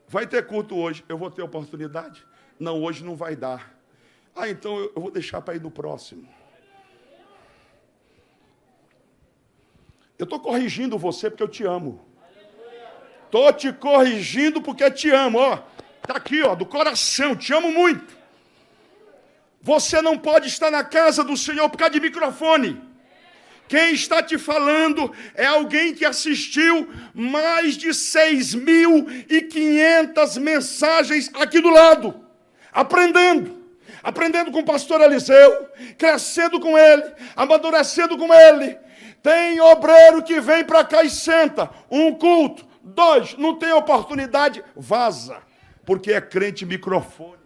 [SPEAKER 1] Vai ter culto hoje, eu vou ter oportunidade? Não, hoje não vai dar. Ah, então eu vou deixar para ir no próximo. Eu estou corrigindo você porque eu te amo. Estou te corrigindo porque te amo, ó. Está aqui, ó, do coração, te amo muito. Você não pode estar na casa do Senhor por causa de microfone. Quem está te falando é alguém que assistiu mais de 6.500 mensagens aqui do lado. Aprendendo com o pastor Eliseu, crescendo com ele, amadurecendo com ele. Tem obreiro que vem para cá e senta. 1 culto, 2, não tem oportunidade, vaza. Porque é crente microfone.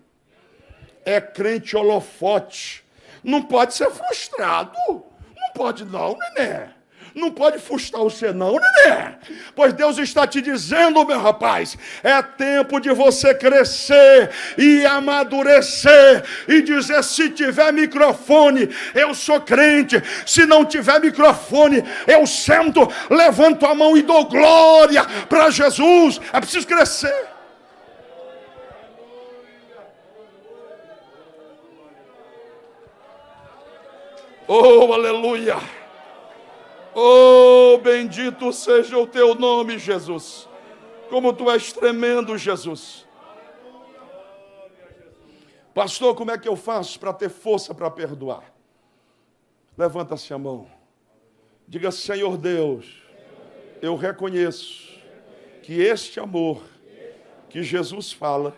[SPEAKER 1] É crente holofote. Não pode ser frustrado. Não pode não, neném. Não pode frustrar você não, neném. Pois Deus está te dizendo, meu rapaz, é tempo de você crescer e amadurecer e dizer, se tiver microfone, eu sou crente. Se não tiver microfone, eu sento, levanto a mão e dou glória para Jesus. É preciso crescer. Oh, aleluia! Oh, bendito seja o teu nome, Jesus. Como tu és tremendo, Jesus. Pastor, como é que eu faço para ter força para perdoar? Levanta-se a mão. Diga, Senhor Deus, eu reconheço que este amor que Jesus fala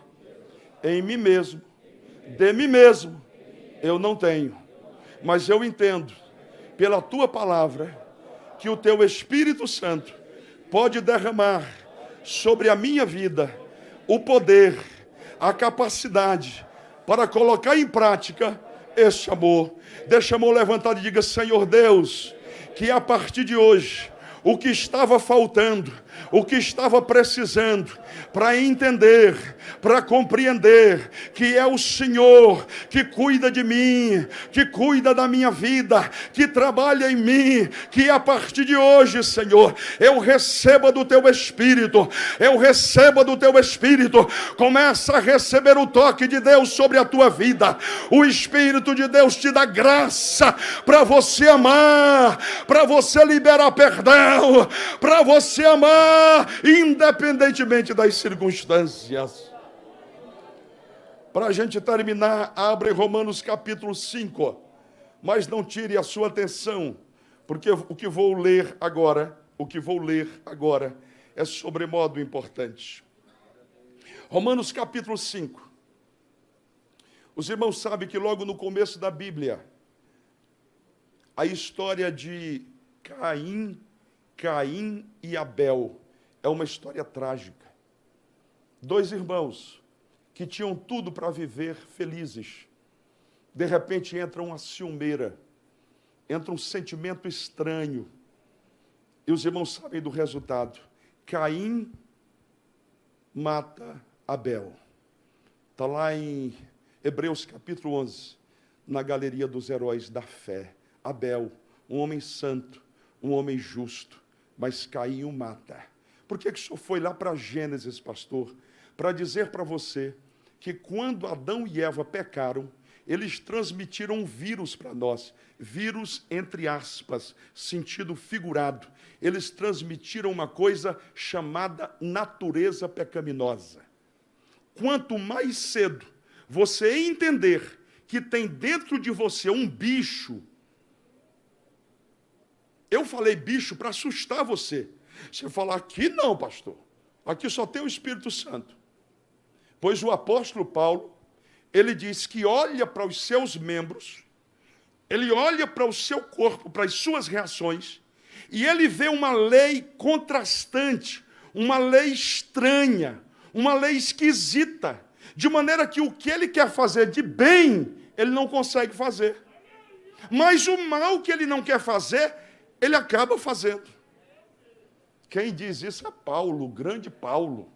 [SPEAKER 1] em mim mesmo, de mim mesmo, eu não tenho. Mas eu entendo, pela tua palavra, que o teu Espírito Santo pode derramar sobre a minha vida o poder, a capacidade para colocar em prática esse amor. Deixa a mão levantada e diga, Senhor Deus, que a partir de hoje, o que estava faltando, o que estava precisando, para entender, para compreender que é o Senhor que cuida de mim, que cuida da minha vida, que trabalha em mim, que a partir de hoje, Senhor, eu receba do teu Espírito, começa a receber o toque de Deus sobre a tua vida. O Espírito de Deus te dá graça para você amar, para você liberar perdão, para você amar independentemente das circunstâncias. Para a gente terminar, abre Romanos capítulo 5, mas não tire a sua atenção, porque o que vou ler agora é sobremodo importante. Romanos capítulo 5. Os irmãos sabem que logo no começo da Bíblia, a história de Caim e Abel é uma história trágica. 2 irmãos que tinham tudo para viver felizes. De repente entra uma ciumeira, entra um sentimento estranho. E os irmãos sabem do resultado. Caim mata Abel. Está lá em Hebreus capítulo 11, na galeria dos heróis da fé. Abel, um homem santo, um homem justo, mas Caim o mata. Por que o senhor foi lá para Gênesis, pastor? Para dizer para você que quando Adão e Eva pecaram, eles transmitiram um vírus para nós. Vírus, entre aspas, sentido figurado. Eles transmitiram uma coisa chamada natureza pecaminosa. Quanto mais cedo você entender que tem dentro de você um bicho. Eu falei bicho para assustar você. Você fala, aqui não, pastor. Aqui só tem o Espírito Santo. Pois o apóstolo Paulo, ele diz que olha para os seus membros, ele olha para o seu corpo, para as suas reações, E ele vê uma lei contrastante, uma lei estranha, uma lei esquisita, de maneira que o que ele quer fazer de bem, ele não consegue fazer. Mas o mal que ele não quer fazer, ele acaba fazendo. Quem diz isso é Paulo, o grande Paulo.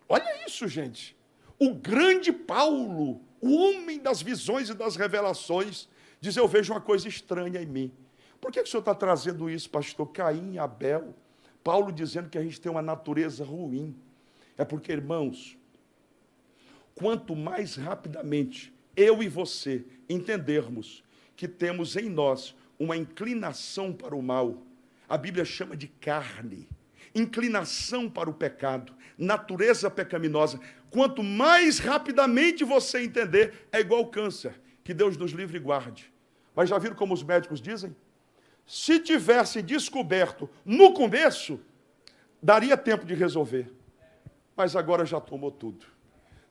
[SPEAKER 1] Olha isso, gente. O grande Paulo, o homem das visões e das revelações, diz: eu vejo uma coisa estranha em mim. Por que o senhor está trazendo isso, pastor? Caim e Abel. Paulo dizendo que a gente tem uma natureza ruim. É porque, irmãos, quanto mais rapidamente eu e você entendermos que temos em nós uma inclinação para o mal, a Bíblia chama de carne, inclinação para o pecado, natureza pecaminosa. Quanto mais rapidamente você entender, é igual câncer, que Deus nos livre e guarde. Mas já viram como os médicos dizem? Se tivesse descoberto no começo, daria tempo de resolver. Mas agora já tomou tudo.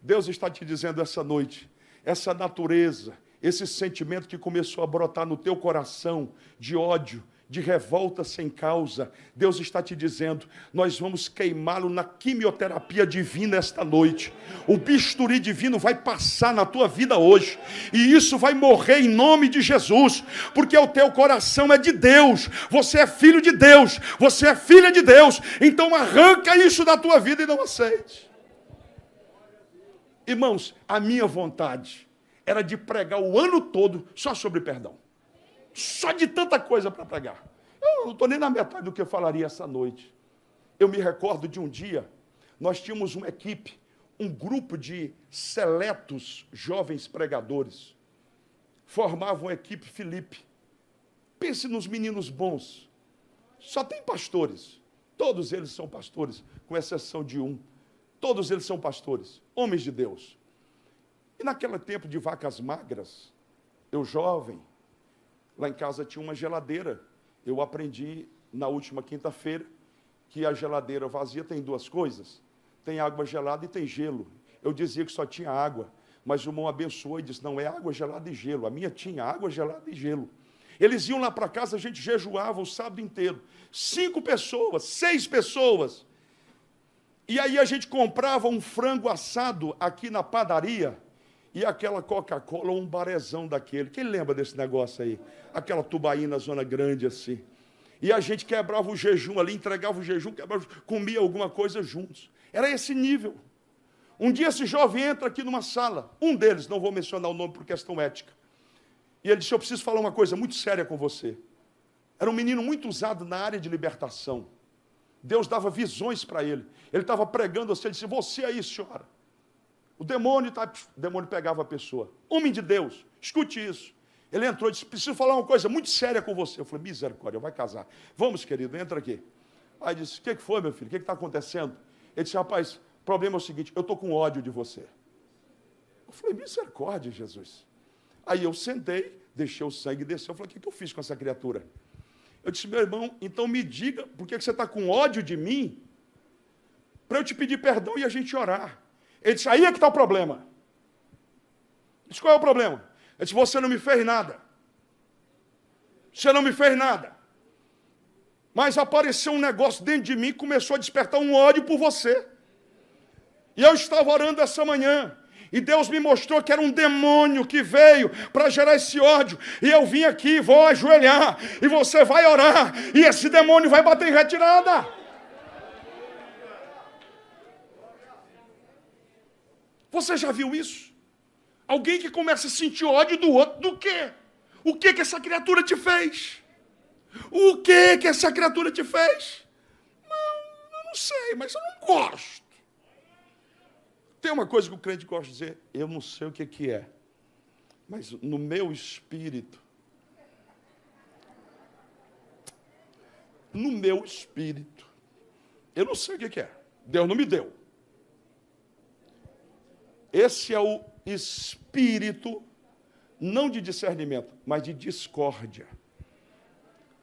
[SPEAKER 1] Deus está te dizendo essa noite, essa natureza, esse sentimento que começou a brotar no teu coração, de ódio, de revolta sem causa, Deus está te dizendo: nós vamos queimá-lo na quimioterapia divina esta noite. O bisturi divino vai passar na tua vida hoje, e isso vai morrer em nome de Jesus, porque o teu coração é de Deus, você é filho de Deus, você é filha de Deus, então arranca isso da tua vida e não aceite. Irmãos, a minha vontade era de pregar o ano todo só sobre perdão. Só de tanta coisa para pregar. Eu não estou nem na metade do que eu falaria essa noite. Eu me recordo de um dia, nós tínhamos uma equipe, um grupo de seletos jovens pregadores. Formavam a equipe Filipe. Pense nos meninos bons. Só tem pastores. Todos eles são pastores, com exceção de um. Todos eles são pastores, homens de Deus. E naquele tempo de vacas magras, eu jovem, lá em casa tinha uma geladeira. Eu aprendi na última quinta-feira que a geladeira vazia tem duas coisas. Tem água gelada e tem gelo. Eu dizia que só tinha água, mas o irmão abençoou e disse: não, é água gelada e gelo. A minha tinha água gelada e gelo. Eles iam lá para casa, a gente jejuava o sábado inteiro. 5 pessoas, 6 pessoas. E aí a gente comprava um frango assado aqui na padaria, e aquela Coca-Cola, um barezão daquele. Quem lembra desse negócio aí? Aquela tubaína, zona grande assim. E a gente quebrava o jejum ali, entregava o jejum, quebrava, comia alguma coisa juntos. Era esse nível. Um dia esse jovem entra aqui numa sala, um deles, não vou mencionar o nome por questão ética, e ele disse: eu preciso falar uma coisa muito séria com você. Era um menino muito usado na área de libertação. Deus dava visões para ele. Ele estava pregando assim, ele disse: você aí, senhora. O demônio pegava a pessoa. Homem de Deus, escute isso. Ele entrou e disse: preciso falar uma coisa muito séria com você. Eu falei: misericórdia, vai casar. Vamos, querido, entra aqui. Aí disse: o que foi, meu filho? O que está acontecendo? Ele disse: rapaz, o problema é o seguinte, eu estou com ódio de você. Eu falei: misericórdia, Jesus. Aí eu sentei, deixei o sangue descer. Eu falei: o que eu fiz com essa criatura? Eu disse: meu irmão, então me diga por que você está com ódio de mim, para eu te pedir perdão e a gente orar. Ele disse: aí é que está o problema. Eu disse: qual é o problema? Ele disse: você não me fez nada. Você não me fez nada. Mas apareceu um negócio dentro de mim, começou a despertar um ódio por você. E eu estava orando essa manhã, e Deus me mostrou que era um demônio que veio para gerar esse ódio. E eu vim aqui, vou ajoelhar, e você vai orar, e esse demônio vai bater em retirada. Você já viu isso? Alguém que começa a sentir ódio do outro, do quê? O que essa criatura te fez? O que essa criatura te fez? Não, eu não sei, mas eu não gosto. Tem uma coisa que o crente gosta de dizer: eu não sei o que é, mas no meu espírito, eu não sei o que é. Deus não me deu. Esse é o espírito, não de discernimento, mas de discórdia.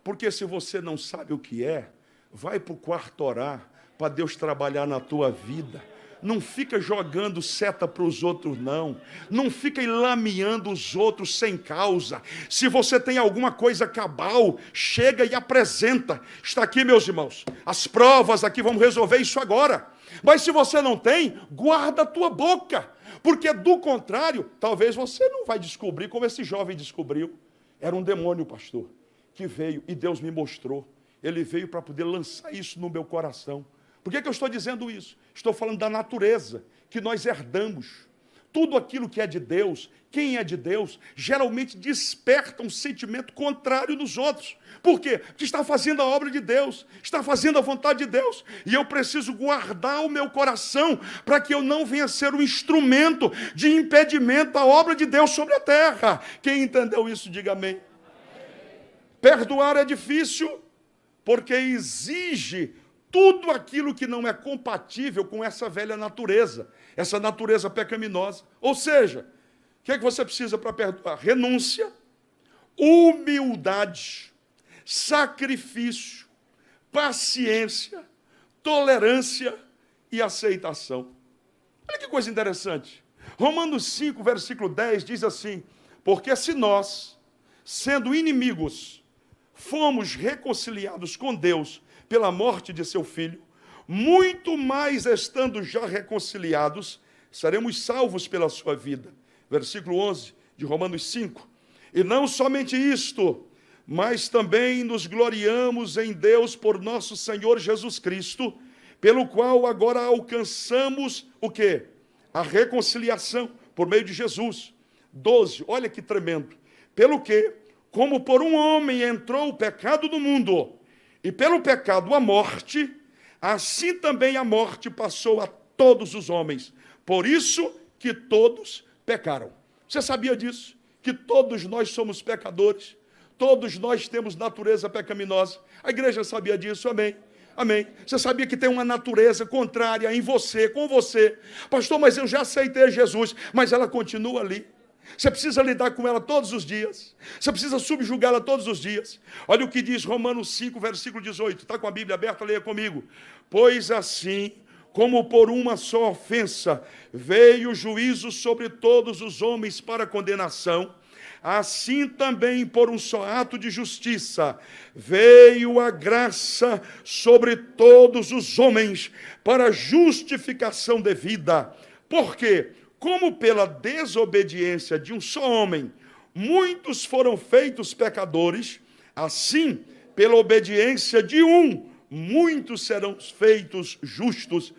[SPEAKER 1] Porque se você não sabe o que é, vai para o quarto orar, para Deus trabalhar na tua vida. Não fica jogando seta para os outros, não. Não fica lameando os outros sem causa. Se você tem alguma coisa cabal, chega e apresenta. Está aqui, meus irmãos. As provas aqui, vamos resolver isso agora. Mas se você não tem, guarda a tua boca. Porque do contrário, talvez você não vai descobrir como esse jovem descobriu. Era um demônio, pastor, que veio e Deus me mostrou. Ele veio para poder lançar isso no meu coração. Por que eu estou dizendo isso? Estou falando da natureza que nós herdamos. Tudo aquilo que é de Deus, quem é de Deus, geralmente desperta um sentimento contrário nos outros. Por quê? Porque está fazendo a obra de Deus, está fazendo a vontade de Deus. E eu preciso guardar o meu coração para que eu não venha ser um instrumento de impedimento à obra de Deus sobre a terra. Quem entendeu isso, diga amém. Perdoar é difícil, porque exige tudo aquilo que não é compatível com essa velha natureza, essa natureza pecaminosa. Ou seja, o que é que você precisa para perdoar? Renúncia, humildade, sacrifício, paciência, tolerância e aceitação. Olha que coisa interessante. Romanos 5, versículo 10 diz assim: porque se nós, sendo inimigos, fomos reconciliados com Deus pela morte de seu filho, muito mais estando já reconciliados, seremos salvos pela sua vida. Versículo 11 de Romanos 5. E não somente isto, mas também nos gloriamos em Deus por nosso Senhor Jesus Cristo, pelo qual agora alcançamos o quê? A reconciliação por meio de Jesus. 12, olha que tremendo. Pelo que, como por um homem entrou o pecado no mundo, e pelo pecado a morte, assim também a morte passou a todos os homens. Por isso que todos pecaram. Você sabia disso? Que todos nós somos pecadores. Todos nós temos natureza pecaminosa. A igreja sabia disso, amém? Amém. Você sabia que tem uma natureza contrária em você, com você. Pastor, mas eu já aceitei Jesus, mas ela continua ali. Você precisa lidar com ela todos os dias. Você precisa subjugá-la todos os dias. Olha o que diz Romanos 5, versículo 18. Está com a Bíblia aberta? Leia comigo. Pois assim, como por uma só ofensa veio o juízo sobre todos os homens para condenação, assim também por um só ato de justiça veio a graça sobre todos os homens para justificação devida. Por quê? Como pela desobediência de um só homem, muitos foram feitos pecadores, assim, pela obediência de um, muitos serão feitos justos.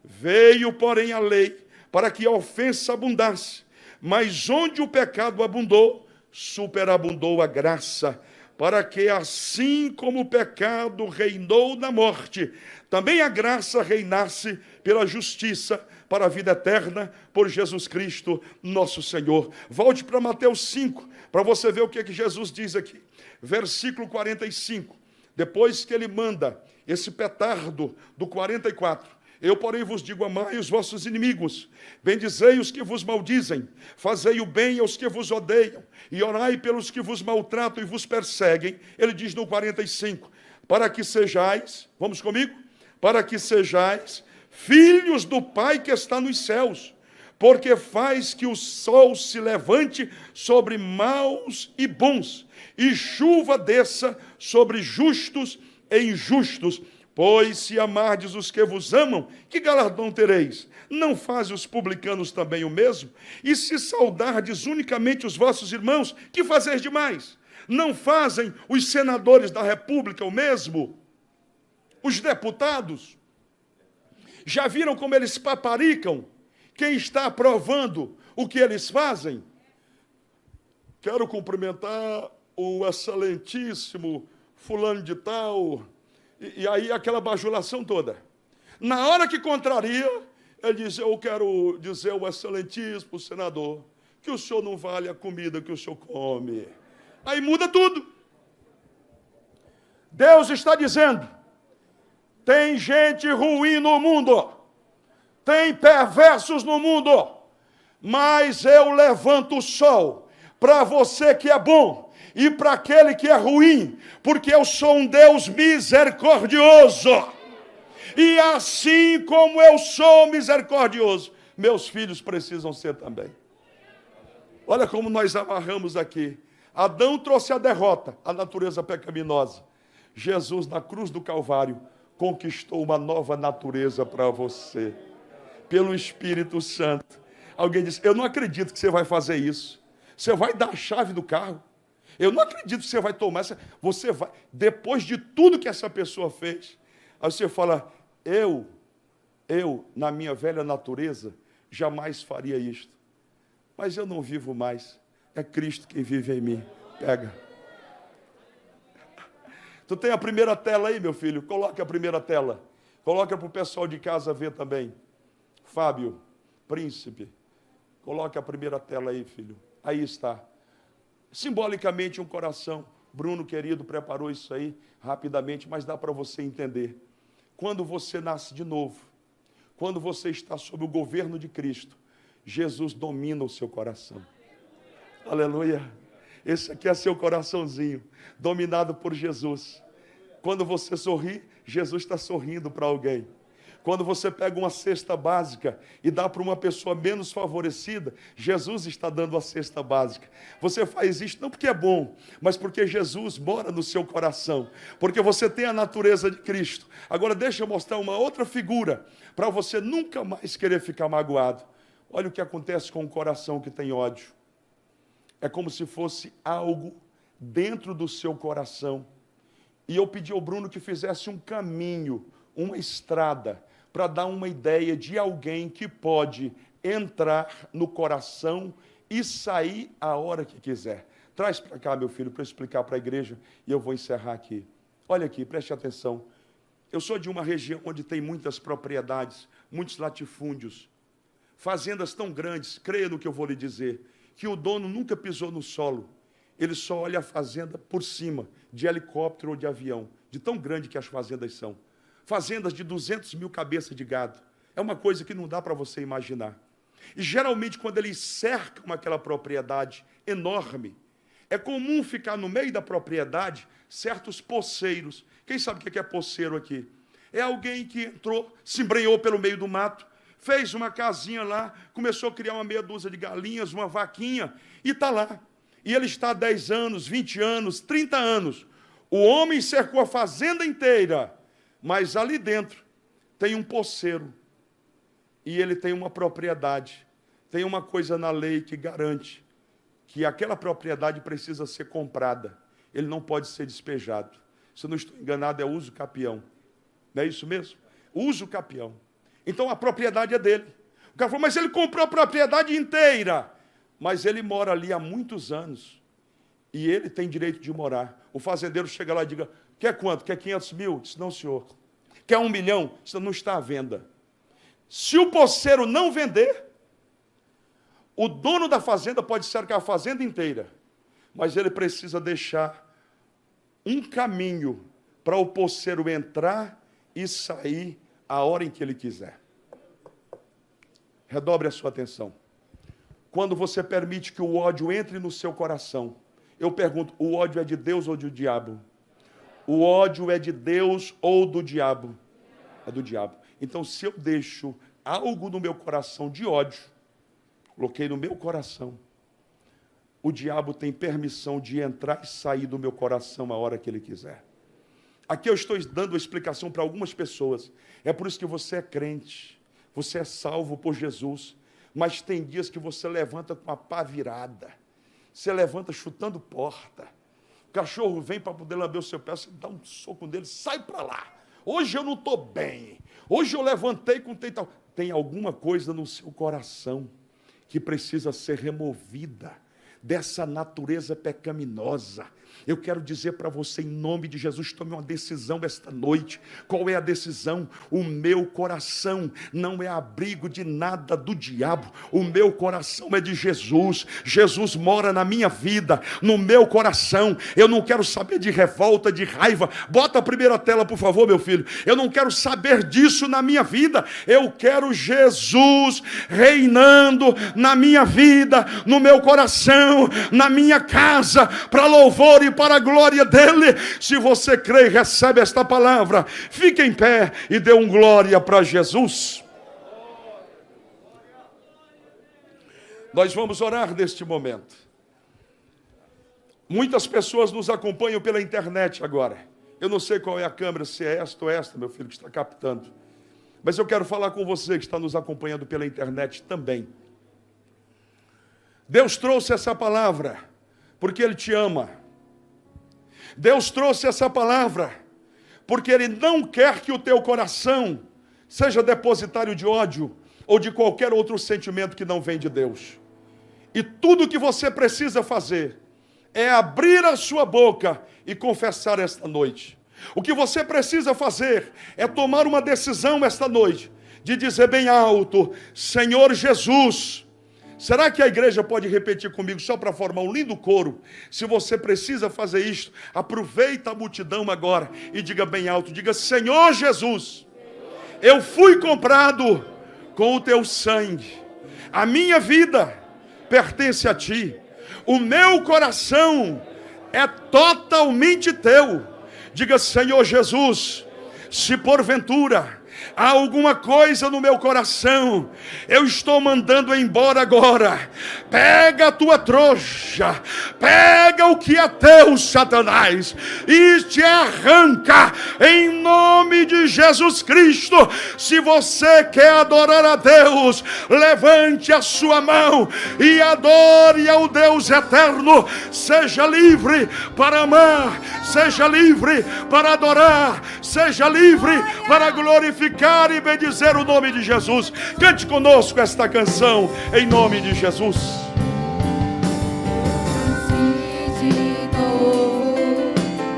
[SPEAKER 1] Veio, porém, a lei, para que a ofensa abundasse, mas onde o pecado abundou, superabundou a graça, para que assim como o pecado reinou na morte, também a graça reinasse pela justiça, para a vida eterna, por Jesus Cristo, nosso Senhor. Volte para Mateus 5, para você ver o que Jesus diz aqui. Versículo 45. Depois que ele manda esse petardo do 44. Eu, porém, vos digo, amai os vossos inimigos, bendizei os que vos maldizem, fazei o bem aos que vos odeiam, e orai pelos que vos maltratam e vos perseguem. Ele diz no 45, para que sejais, vamos comigo? Para que sejais filhos do Pai que está nos céus, porque faz que o sol se levante sobre maus e bons, e chuva desça sobre justos e injustos. Pois se amardes os que vos amam, que galardão tereis? Não fazem os publicanos também o mesmo? E se saudardes unicamente os vossos irmãos, que fazeis demais? Não fazem os senadores da república o mesmo? Os deputados? Já viram como eles paparicam quem está aprovando o que eles fazem? Quero cumprimentar o excelentíssimo fulano de tal, e aí aquela bajulação toda. Na hora que contraria, ele diz, eu quero dizer ao excelentíssimo senador que o senhor não vale a comida que o senhor come. Aí muda tudo. Deus está dizendo, tem gente ruim no mundo, tem perversos no mundo, mas eu levanto o sol para você que é bom e para aquele que é ruim, porque eu sou um Deus misericordioso. E assim como eu sou misericordioso, meus filhos precisam ser também. Olha como nós amarramos aqui. Adão trouxe a derrota, a natureza pecaminosa. Jesus, na cruz do Calvário, conquistou uma nova natureza para você. Pelo Espírito Santo. Alguém disse, eu não acredito que você vai fazer isso. Você vai dar a chave do carro. Eu não acredito que você vai tomar essa... Você vai, depois de tudo que essa pessoa fez, aí você fala, eu, na minha velha natureza, jamais faria isto. Mas eu não vivo mais. É Cristo quem vive em mim. Pega. Tu tem a primeira tela aí, meu filho? Coloque a primeira tela. Coloca para o pessoal de casa ver também. Fábio, príncipe. Coloque a primeira tela aí, filho. Aí está. Simbolicamente um coração. Bruno, querido, preparou isso aí rapidamente, mas dá para você entender. Quando você nasce de novo, quando você está sob o governo de Cristo, Jesus domina o seu coração. Aleluia. Esse aqui é seu coraçãozinho, dominado por Jesus. Quando você sorri, Jesus está sorrindo para alguém. Quando você pega uma cesta básica e dá para uma pessoa menos favorecida, Jesus está dando a cesta básica. Você faz isso não porque é bom, mas porque Jesus mora no seu coração. Porque você tem a natureza de Cristo. Agora deixa eu mostrar uma outra figura, para você nunca mais querer ficar magoado. Olha o que acontece com um coração que tem ódio. É como se fosse algo dentro do seu coração. E eu pedi ao Bruno que fizesse um caminho, uma estrada, para dar uma ideia de alguém que pode entrar no coração e sair a hora que quiser. Traz para cá, meu filho, para eu explicar para a igreja, e eu vou encerrar aqui. Olha aqui, preste atenção. Eu sou de uma região onde tem muitas propriedades, muitos latifúndios, fazendas tão grandes, creia no que eu vou lhe dizer, que o dono nunca pisou no solo. Ele só olha a fazenda por cima, de helicóptero ou de avião, de tão grande que as fazendas são. Fazendas de 200 mil cabeças de gado. É uma coisa que não dá para você imaginar. E geralmente quando eles cercam aquela propriedade enorme, é comum ficar no meio da propriedade certos poceiros. Quem sabe o que é poceiro aqui? É alguém que entrou, se embrenhou pelo meio do mato, fez uma casinha lá, começou a criar uma meia dúzia de galinhas, uma vaquinha, e está lá. E ele está há 10 anos, 20 anos, 30 anos. O homem cercou a fazenda inteira, mas ali dentro tem um poceiro. E ele tem uma propriedade. Tem uma coisa na lei que garante que aquela propriedade precisa ser comprada. Ele não pode ser despejado. Se eu não estou enganado, é uso capião. Não é isso mesmo? Uso capião. Então a propriedade é dele. O cara falou, mas ele comprou a propriedade inteira. Mas ele mora ali há muitos anos. E ele tem direito de morar. O fazendeiro chega lá e diga, quer quanto? Quer 500 mil? Diz, não, senhor. Quer 1 milhão? Isso não está à venda. Se o poceiro não vender, o dono da fazenda pode cercar a fazenda inteira. Mas ele precisa deixar um caminho para o poceiro entrar e sair a hora em que ele quiser. Redobre a sua atenção. Quando você permite que o ódio entre no seu coração, eu pergunto, o ódio é de Deus ou do diabo? O ódio é de Deus ou do diabo? É do diabo. Então, se eu deixo algo no meu coração de ódio, coloquei no meu coração, o diabo tem permissão de entrar e sair do meu coração a hora que ele quiser. Aqui eu estou dando uma explicação para algumas pessoas. É por isso que você é crente, você é salvo por Jesus, mas tem dias que você levanta com a pá virada, você levanta chutando porta, o cachorro vem para poder lamber o seu pé, você dá um soco nele, sai para lá. Hoje eu não estou bem, hoje eu levantei com tal. Tem alguma coisa no seu coração que precisa ser removida dessa natureza pecaminosa. Eu quero dizer para você, em nome de Jesus, tome uma decisão esta noite. Qual é a decisão? O meu coração não é abrigo de nada do diabo. O meu coração é de Jesus. Jesus mora na minha vida, no meu coração. Eu não quero saber de revolta, de raiva. Bota a primeira tela, por favor, meu filho. Eu não quero saber disso na minha vida. Eu quero Jesus reinando na minha vida, no meu coração. coração, na minha casa, para louvor e para a glória dele. Se você crê e recebe esta palavra, fique em pé e dê um glória para Jesus. Nós vamos orar neste momento. Muitas pessoas nos acompanham pela internet agora. Eu não sei qual é a câmera, se é esta ou esta, meu filho, que está captando. Mas eu quero falar com você que está nos acompanhando pela internet também. Deus trouxe essa palavra porque Ele te ama. Deus trouxe essa palavra porque Ele não quer que o teu coração seja depositário de ódio ou de qualquer outro sentimento que não vem de Deus. E tudo que você precisa fazer é abrir a sua boca e confessar esta noite. O que você precisa fazer é tomar uma decisão esta noite, de dizer bem alto: Senhor Jesus. Será que a igreja pode repetir comigo, só para formar um lindo coro? Se você precisa fazer isto, aproveita a multidão agora e diga bem alto, diga: Senhor Jesus, eu fui comprado com o teu sangue, a minha vida pertence a ti, o meu coração é totalmente teu. Diga: Senhor Jesus, se porventura há alguma coisa no meu coração, eu estou mandando embora agora. Pega a tua trouxa, pega o que é teu, Satanás, e te arranca em nome de Jesus Cristo. Se você quer adorar a Deus, levante a sua mão e adore ao Deus eterno. Seja livre para amar, seja livre para adorar, seja livre para glorificar e bendizer o nome de Jesus. Cante conosco esta canção em nome de Jesus.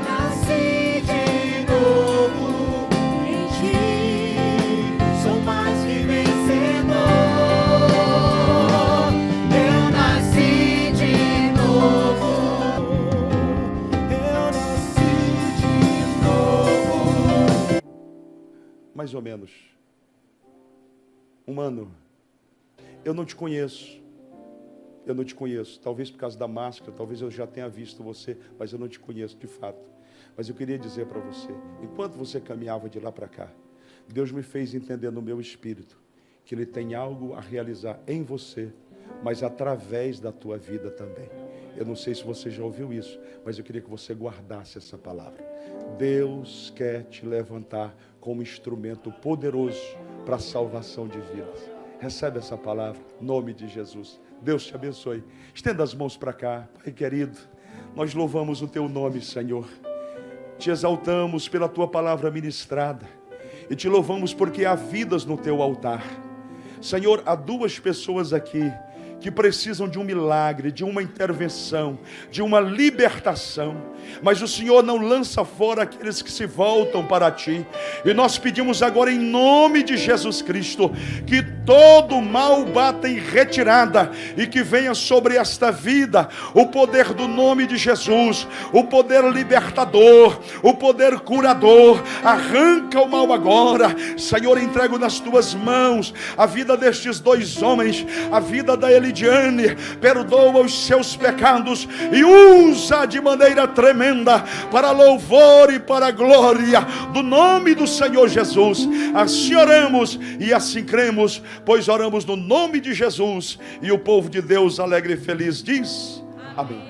[SPEAKER 2] Nasci de novo em ti, sou mais que vencedor. Eu nasci de novo, eu nasci de novo.
[SPEAKER 1] Mais ou menos um ano. Eu não te conheço. Eu não te conheço. Talvez por causa da máscara, talvez eu já tenha visto você, mas eu não te conheço de fato. Mas eu queria dizer para você, enquanto você caminhava de lá para cá, Deus me fez entender no meu espírito que Ele tem algo a realizar em você, mas através da tua vida também. Eu não sei se você já ouviu isso, mas eu queria que você guardasse essa palavra. Deus quer te levantar como instrumento poderoso para a salvação de vidas. Recebe essa palavra, em nome de Jesus. Deus te abençoe. Estenda as mãos para cá. Pai querido, nós louvamos o teu nome, Senhor. Te exaltamos pela tua palavra ministrada. E te louvamos porque há vidas no teu altar. Senhor, há duas pessoas aqui que precisam de um milagre, de uma intervenção, de uma libertação. Mas o Senhor não lança fora aqueles que se voltam para Ti. E nós pedimos agora em nome de Jesus Cristo, que todo mal bata em retirada e que venha sobre esta vida o poder do nome de Jesus, o poder libertador, o poder curador. Arranca o mal agora. Senhor, entrego nas Tuas mãos a vida destes dois homens, a vida da Elidiane. Perdoa os seus pecados e usa de maneira tremenda para louvor e para a glória do nome do Senhor Jesus. Assim oramos e assim cremos, pois oramos no nome de Jesus. E o povo de Deus alegre e feliz diz: amém.